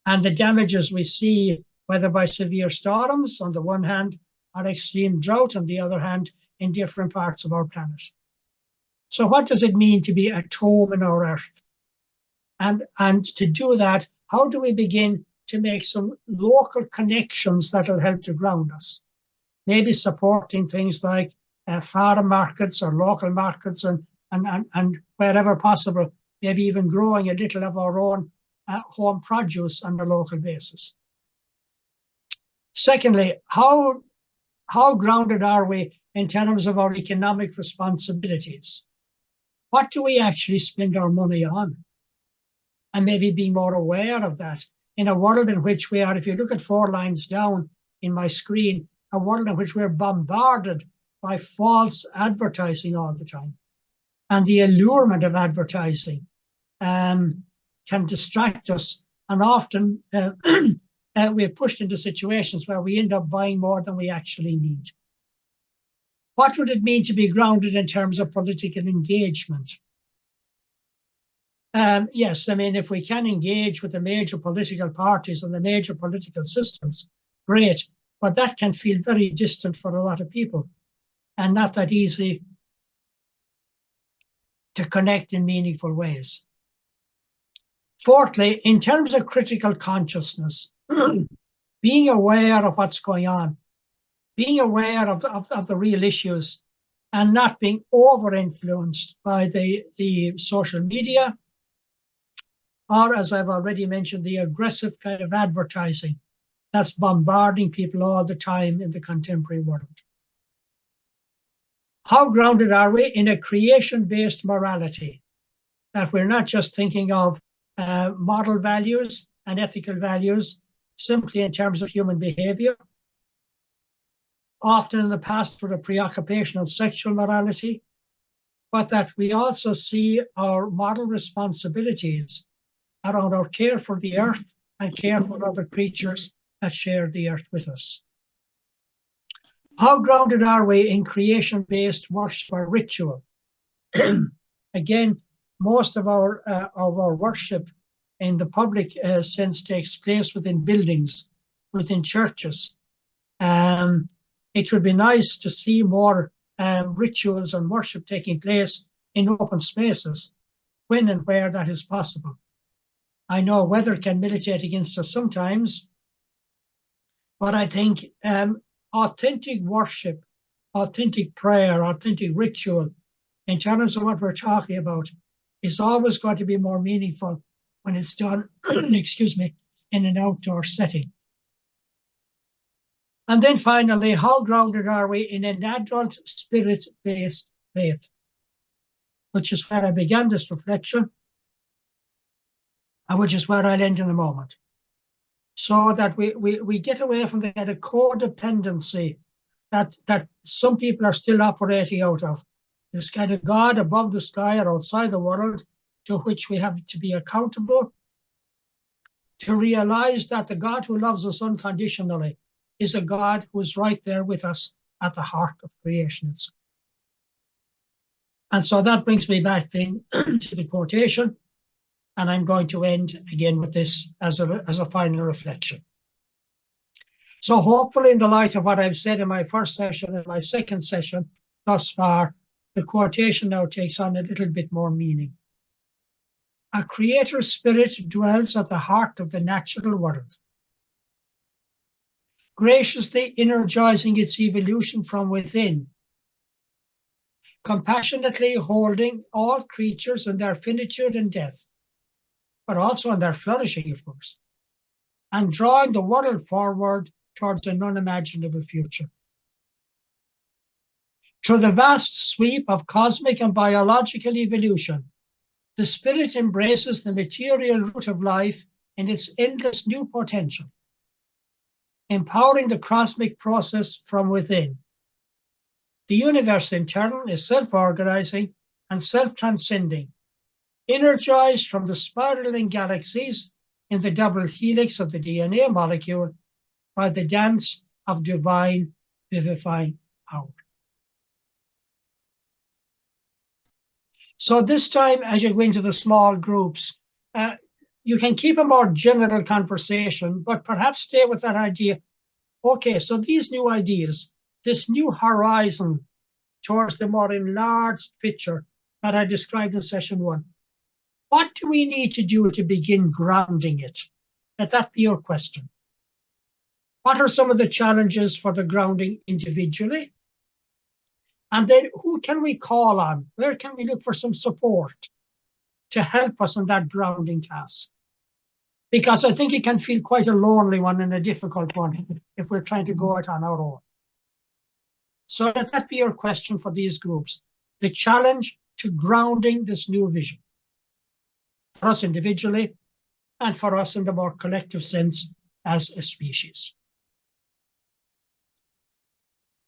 And the damages we see, whether by severe storms on the one hand, or extreme drought on the other hand, in different parts of our planet. So what does it mean to be at home in our earth? And to do that, how do we begin to make some local connections that will help to ground us? Maybe supporting things like farm markets or local markets and wherever possible, maybe even growing a little of our own home produce on a local basis. Secondly, how grounded are we in terms of our economic responsibilities? What do we actually spend our money on? And maybe being more aware of that in a world in which we are, if you look at 4 lines down in my screen, a world in which we're bombarded by false advertising all the time. And the allurement of advertising can distract us, and often we're pushed into situations where we end up buying more than we actually need. What would it mean to be grounded in terms of political engagement? Yes, I mean, if we can engage with the major political parties and the major political systems, great, but that can feel very distant for a lot of people and not that easy to connect in meaningful ways. Fourthly, in terms of critical consciousness, being aware of what's going on, being aware of the real issues and not being over-influenced by the social media, or as I've already mentioned, the aggressive kind of advertising that's bombarding people all the time in the contemporary world. How grounded are we in a creation-based morality? That we're not just thinking of model values and ethical values simply in terms of human behavior. Often in the past with a preoccupation of sexual morality, but that we also see our model responsibilities around our care for the earth and care for other creatures that share the earth with us. How grounded are we in creation-based worship or ritual? Again, most of our worship in the public sense takes place within buildings, within churches. It would be nice to see more rituals and worship taking place in open spaces when and where that is possible. I know weather can militate against us sometimes, but I think authentic worship, authentic prayer, authentic ritual, in terms of what we're talking about, is always going to be more meaningful when it's done, excuse me, in an outdoor setting. And then finally, how grounded are we in an adult spirit-based faith? Which is where I began this reflection, and which is where I'll end in a moment. So that we get away from the kind of codependency that some people are still operating out of. This kind of God above the sky or outside the world to which we have to be accountable, to realize that the God who loves us unconditionally is a God who is right there with us at the heart of creation itself. And so that brings me back then to the quotation, and I'm going to end again with this as a final reflection. So hopefully, in the light of what I've said in my first session and my second session thus far, the quotation now takes on a little bit more meaning. A creator spirit dwells at the heart of the natural world, graciously energizing its evolution from within, compassionately holding all creatures in their finitude and death, but also in their flourishing, of course, and drawing the world forward towards an unimaginable future. Through the vast sweep of cosmic and biological evolution, the spirit embraces the material root of life in its endless new potential, empowering the cosmic process from within. The universe, in turn, is self-organizing and self-transcending, energized from the spiraling galaxies in the double helix of the DNA molecule by the dance of divine vivifying power. So this time, as you go into the small groups, you can keep a more general conversation, but perhaps stay with that idea. Okay, so these new ideas, this new horizon towards the more enlarged picture that I described in session 1, what do we need to do to begin grounding it? Let that be your question. What are some of the challenges for the grounding individually? And then who can we call on? Where can we look for some support to help us in that grounding task? Because I think it can feel quite a lonely one and a difficult one if we're trying to go it on our own. So let that be your question for these groups. The challenge to grounding this new vision for us individually and for us in the more collective sense as a species.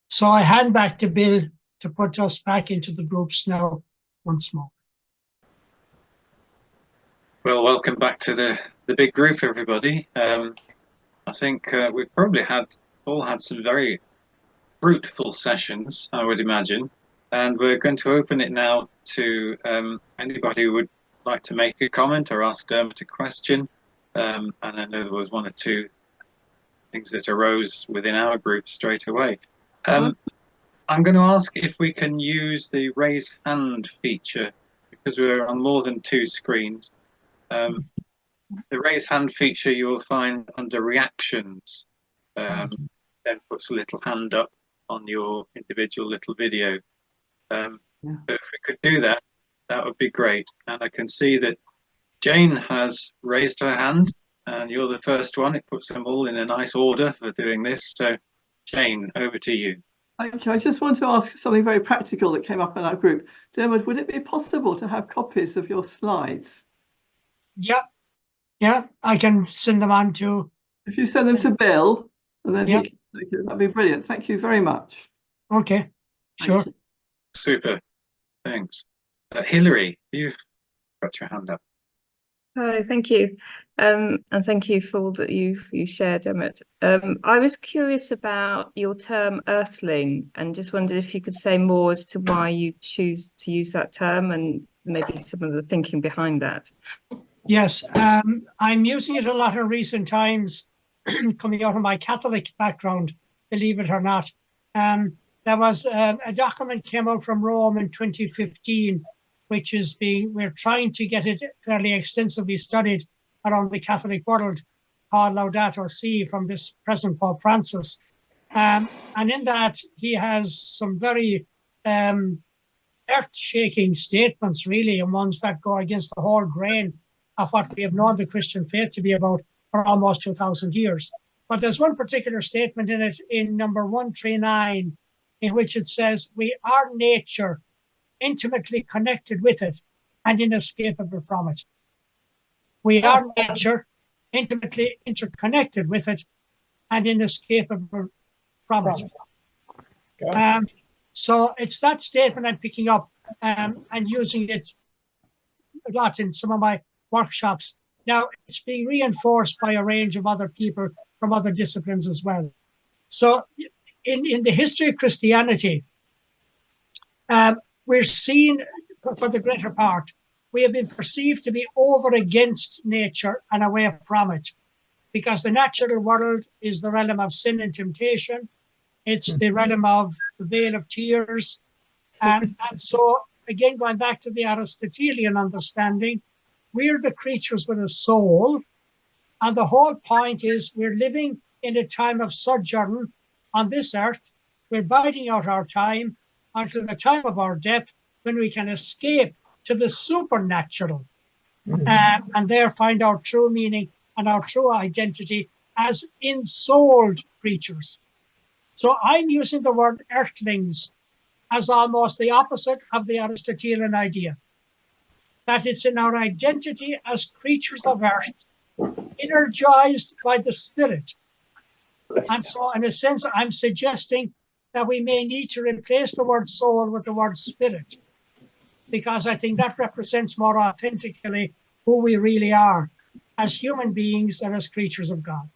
So I hand back to Bill to put us back into the groups now once more. Well, welcome back to the big group, everybody. I think we've probably all had some very fruitful sessions, I would imagine, and we're going to open it now to anybody who would like to make a comment or ask Diarmuid a question. And I know there was one or two things that arose within our group straight away. I'm going to ask if we can use the raise hand feature, because we're on more than 2 screens. The raise hand feature you will find under reactions, then puts a little hand up on your individual little video. So if we could do that, that would be great. And I can see that Jane has raised her hand, and you're the first one. It puts them all in a nice order for doing this. So Jane, over to you. Okay, I just want to ask something very practical that came up in our group. Diarmuid, would it be possible to have copies of your slides? Yeah, Yeah, I can send them on to. If you send them to Bill, and then Yeah. that'd be brilliant. Thank you very much. Okay, Thank sure. you. Super. Thanks. Hilary, you've got your hand up. Hi, thank you. And thank you for all that you shared, Emmett. I was curious about your term earthling and just wondered if you could say more as to why you choose to use that term and maybe some of the thinking behind that. Yes, I'm using it a lot in recent times, coming out of my Catholic background, believe it or not. There was a document came out from Rome in 2015, which is we're trying to get it fairly extensively studied around the Catholic world, called Laudato Si from this present Pope Francis. And in that, he has some very earth-shaking statements, really, and ones that go against the whole grain of what we have known the Christian faith to be about for almost 2,000 years. But there's one particular statement in it, in number 139, in which it says, we are nature, intimately connected with it and inescapable from it. We are nature, intimately interconnected with it and inescapable from it. So it's that statement I'm picking up and using it a lot in some of my workshops. Now, it's being reinforced by a range of other people from other disciplines as well. So in the history of Christianity, we're seen, for the greater part, we have been perceived to be over against nature and away from it, because the natural world is the realm of sin and temptation. It's the realm of the vale of tears. And so, again, going back to the Aristotelian understanding, we're the creatures with a soul. And the whole point is we're living in a time of sojourn on this earth. We're biding out our time until the time of our death, when we can escape to the supernatural and there find our true meaning and our true identity as ensouled creatures. So I'm using the word earthlings as almost the opposite of the Aristotelian idea, that it's in our identity as creatures of earth, energized by the spirit. And so, in a sense, I'm suggesting that we may need to replace the word soul with the word spirit, because I think that represents more authentically who we really are as human beings and as creatures of God.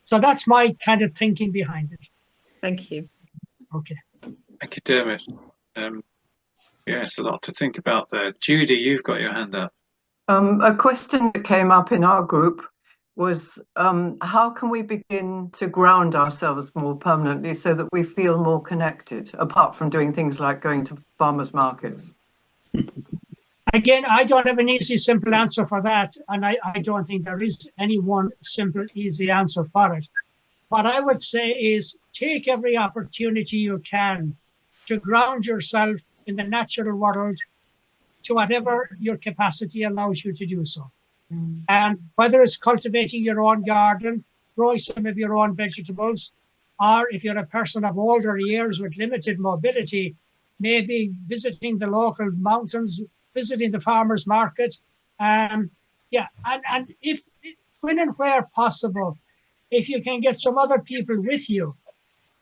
So that's my kind of thinking behind it. Thank you. Okay. Thank you, Dermot. Yes, a lot to think about there. Judy, you've got your hand up. A question that came up in our group was how can we begin to ground ourselves more permanently so that we feel more connected, apart from doing things like going to farmers markets? Again, I don't have an easy, simple answer for that. And I don't think there is any one simple, easy answer for it. What I would say is take every opportunity you can to ground yourself in the natural world to whatever your capacity allows you to do so. And whether it's cultivating your own garden, growing some of your own vegetables, or if you're a person of older years with limited mobility, maybe visiting the local mountains, visiting the farmers market. And if, when and where possible, if you can get some other people with you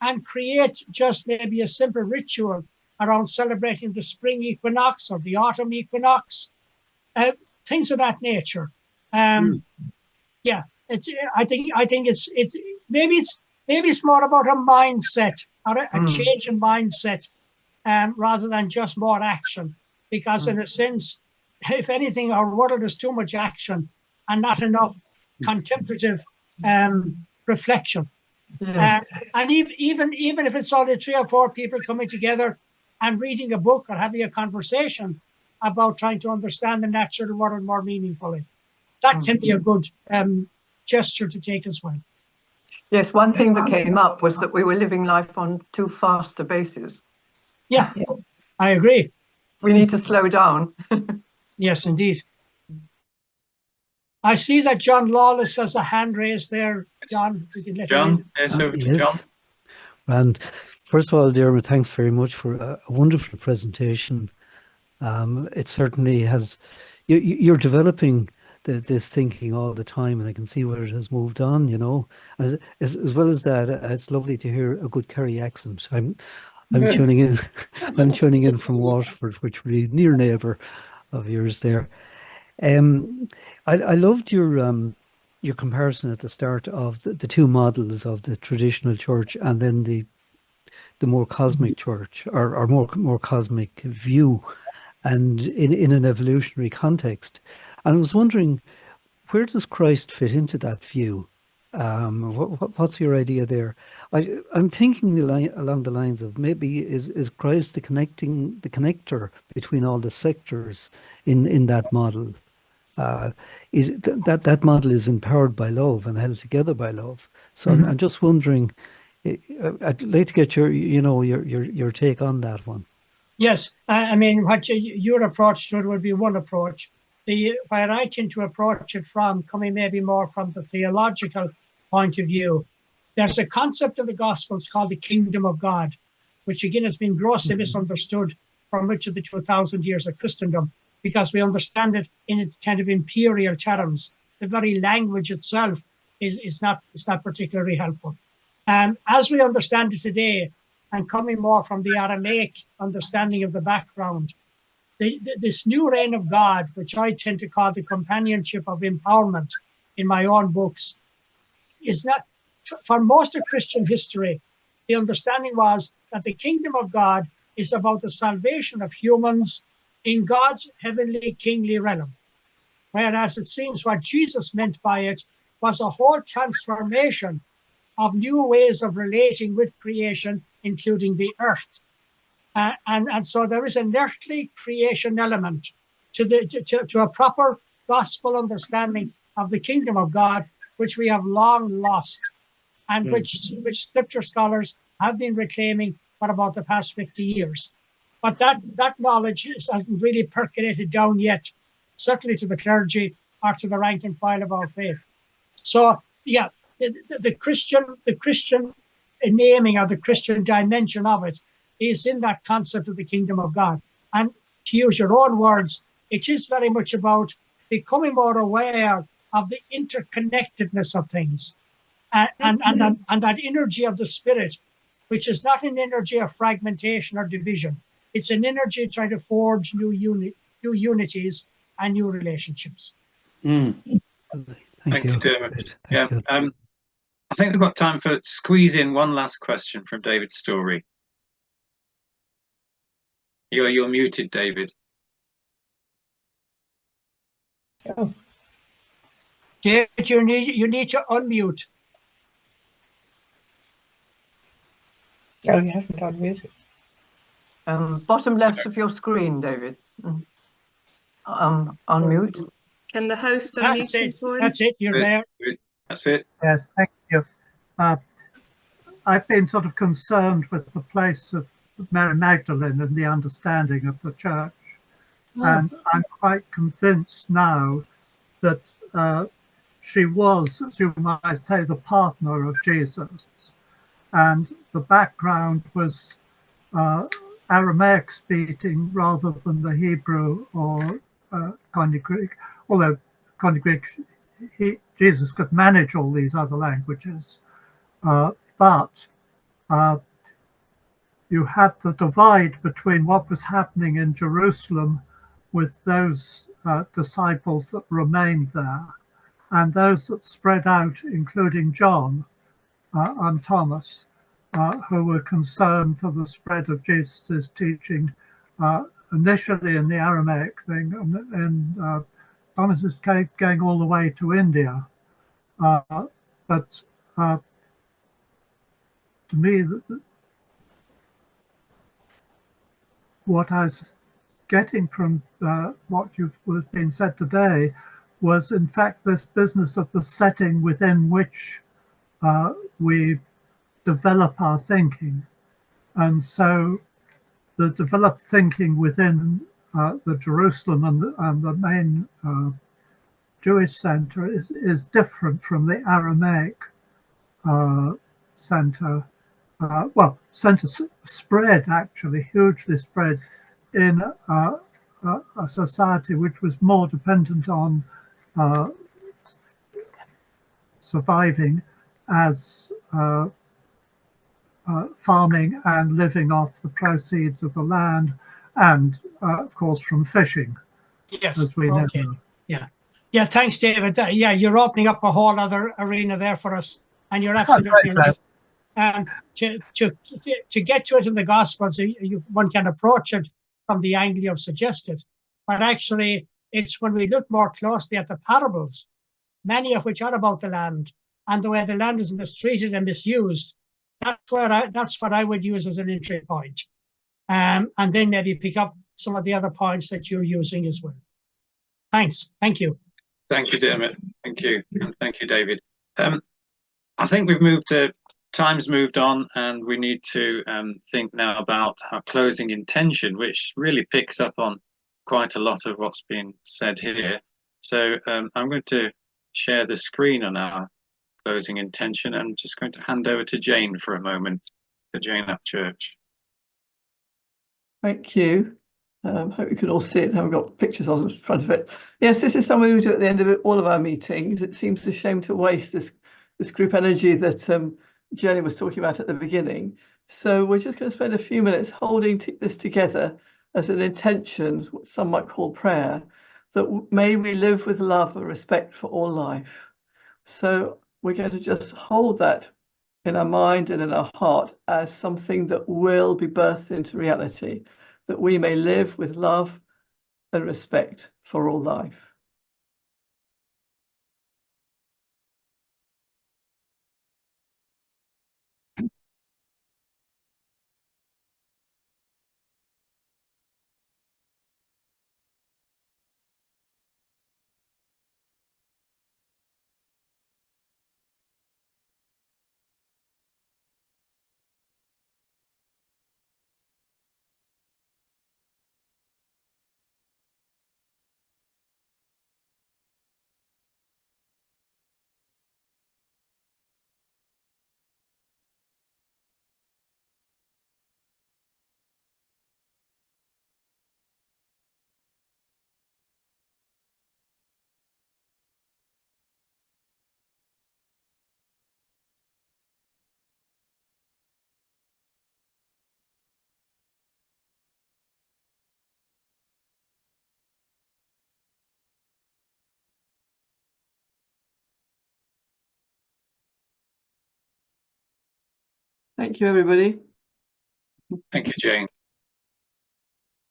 and create just maybe a simple ritual around celebrating the spring equinox or the autumn equinox, things of that nature. Yeah, it's. I think it's maybe it's more about a mindset or a change in mindset, rather than just more action. Because in a sense, if anything, our world is too much action and not enough contemplative reflection. Yes. And even if it's only 3 or 4 people coming together and reading a book or having a conversation about trying to understand the natural world more meaningfully, that can be a good gesture to take as well. Yes, one thing that came up was that we were living life on too fast a basis. Yeah, I agree. We need to slow down. Yes, indeed. I see that John Lawless has a hand raised there. John, we can let John, yes, over to John. And first of all, Diarmuid, thanks very much for a wonderful presentation. It certainly has, you're developing this thinking all the time, and I can see where it has moved on, you know. As well as that, it's lovely to hear a good Kerry accent. I'm tuning in. I'm tuning in from Waterford, which will be near neighbour of yours there. I loved your comparison at the start of the two models of the traditional church and then the more cosmic church, or more cosmic view, and in an evolutionary context. And I was wondering, where does Christ fit into that view? What's your idea there? I'm thinking along the lines of, maybe is Christ the connector between all the sectors in that model? Is that model is empowered by love and held together by love. So I'm just wondering. I'd like to get your take on that one. Yes, I mean, what your approach to it would be one approach. Where I tend to approach it from, coming maybe more from the theological point of view, there's a concept in the Gospels called the kingdom of God, which again has been grossly misunderstood for much of the 2,000 years of Christendom, because we understand it in its kind of imperial terms. The very language itself is not particularly helpful. As we understand it today, and coming more from the Aramaic understanding of the background, this new reign of God, which I tend to call the companionship of empowerment in my own books, is not, for most of Christian history, the understanding was that the kingdom of God is about the salvation of humans in God's heavenly kingly realm. Whereas it seems what Jesus meant by it was a whole transformation of new ways of relating with creation, including the earth. And so there is an earthly creation element to a proper gospel understanding of the kingdom of God, which we have long lost, and which scripture scholars have been reclaiming for about the past 50 years. But that knowledge hasn't really percolated down yet, certainly to the clergy or to the rank and file of our faith. So, yeah, the Christian naming, or the Christian dimension of it, is in that concept of the kingdom of God. And to use your own words, it is very much about becoming more aware of the interconnectedness of things, and that energy of the spirit, which is not an energy of fragmentation or division. It's an energy trying to forge new unities and new relationships. Thank you, Dermot. Yeah, I think we've got time for squeeze in one last question from David Story. You're muted, David. Oh. David, you need to unmute. Oh, he hasn't unmuted. Bottom left of your screen, David. Unmute. Can the host unmute him for him? That's it. You're there. That's it. Yes, thank you. I've been sort of concerned with the place of Mary Magdalene in the understanding of the church. And I'm quite convinced now that she was, as you might say, the partner of Jesus. And the background was Aramaic speaking rather than the Hebrew or Koine Greek, although Koine Greek, Jesus could manage all these other languages. But you had the divide between what was happening in Jerusalem with those disciples that remained there and those that spread out, including John and Thomas, who were concerned for the spread of Jesus' teaching, initially in the Aramaic thing, and Thomas is going all the way to India. But to me, what I was getting from what was being said today was, in fact, this business of the setting within which we develop our thinking. And so the developed thinking within the Jerusalem and the main Jewish center is different from the Aramaic center. Center spread, actually, hugely spread in a society which was more dependent on surviving as farming and living off the proceeds of the land, and of course from fishing, Yes. as we Okay. know. Yeah. Thanks, David. Yeah, you're opening up a whole other arena there for us, and you're absolutely right. To get to it in the Gospels, one can approach it from the angle you've suggested, but actually, it's when we look more closely at the parables, many of which are about the land and the way the land is mistreated and misused. That's what I would use as an entry point, and then maybe pick up some of the other points that you're using as well. Thanks. Thank you. Thank you, Dermot. Thank you, and thank you, David. I think time's moved on, and we need to think now about our closing intention, which really picks up on quite a lot of what's been said here. So I'm going to share the screen on our closing intention. I'm just going to hand over to Jane for a moment, to Jane Upchurch. Thank you. Hope you can all see it. I've got pictures on the front of it. Yes, this is something we do at the end of all of our meetings. It seems a shame to waste this group energy that Jenny was talking about at the beginning. So we're just going to spend a few minutes holding this together as an intention, what some might call prayer, that may we live with love and respect for all life. So we're going to just hold that in our mind and in our heart as something that will be birthed into reality, that we may live with love and respect for all life. Thank you, everybody. Thank you, Jane.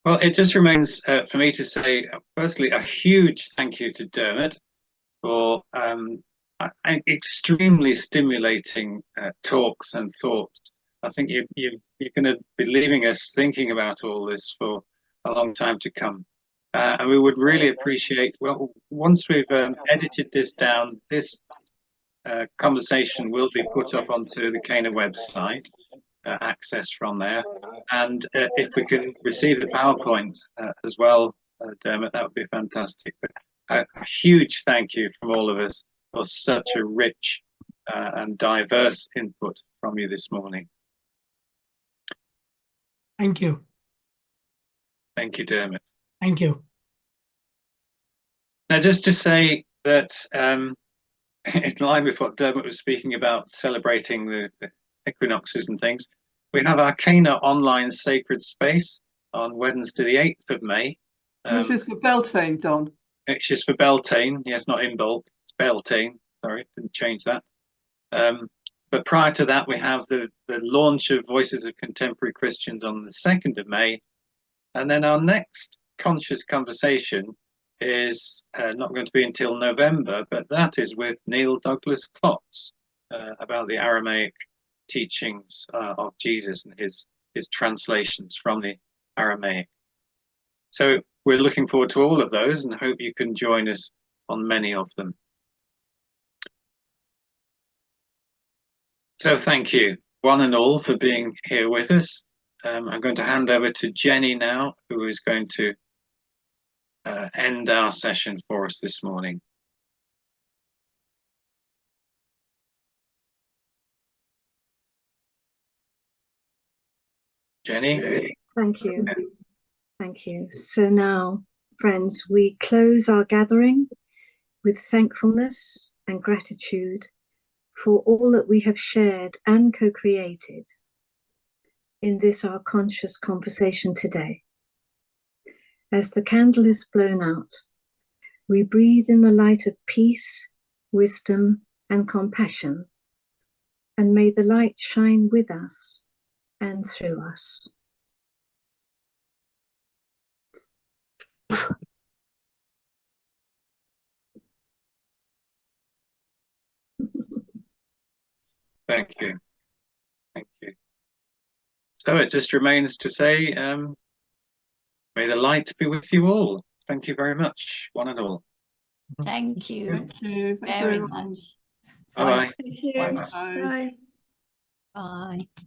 Well, it just remains for me to say, firstly, a huge thank you to Dermot for extremely stimulating talks and thoughts. I think you're going to be leaving us thinking about all this for a long time to come. And we would really appreciate, well, once we've edited this down, this conversation will be put up onto the Cana website, access from there. And if we can receive the PowerPoint as well, Dermot, that would be fantastic. But a huge thank you from all of us for such a rich and diverse input from you this morning. Thank you. Thank you, Dermot. Thank you. Now, just to say that in line with what Dermot was speaking about, celebrating the equinoxes and things, we have our Cana online sacred space on Wednesday, the 8th of May. Which is for Beltane, Don. Which is for Beltane. Yes, not in bulk. It's Beltane. Sorry, didn't change that. But prior to that, we have the launch of Voices of Contemporary Christians on the 2nd of May. And then our next conscious conversation is not going to be until November, but that is with Neil Douglas Klotz about the Aramaic teachings of Jesus and his translations from the Aramaic. So we're looking forward to all of those and hope you can join us on many of them. So thank you, one and all, for being here with us. I'm going to hand over to Jenny now, who is going to end our session for us this morning. Jenny? Thank you. Thank you. So now, friends, we close our gathering with thankfulness and gratitude for all that we have shared and co-created in this our conscious conversation today. As the candle is blown out, we breathe in the light of peace, wisdom, and compassion, and may the light shine with us and through us. Thank you. Thank you. So it just remains to say, may the light be with you all. Thank you very much, one and all. Thank you Thank you. Thank you very very much. much. Bye-bye. Thank you. Wonderful. Bye. Bye. Bye.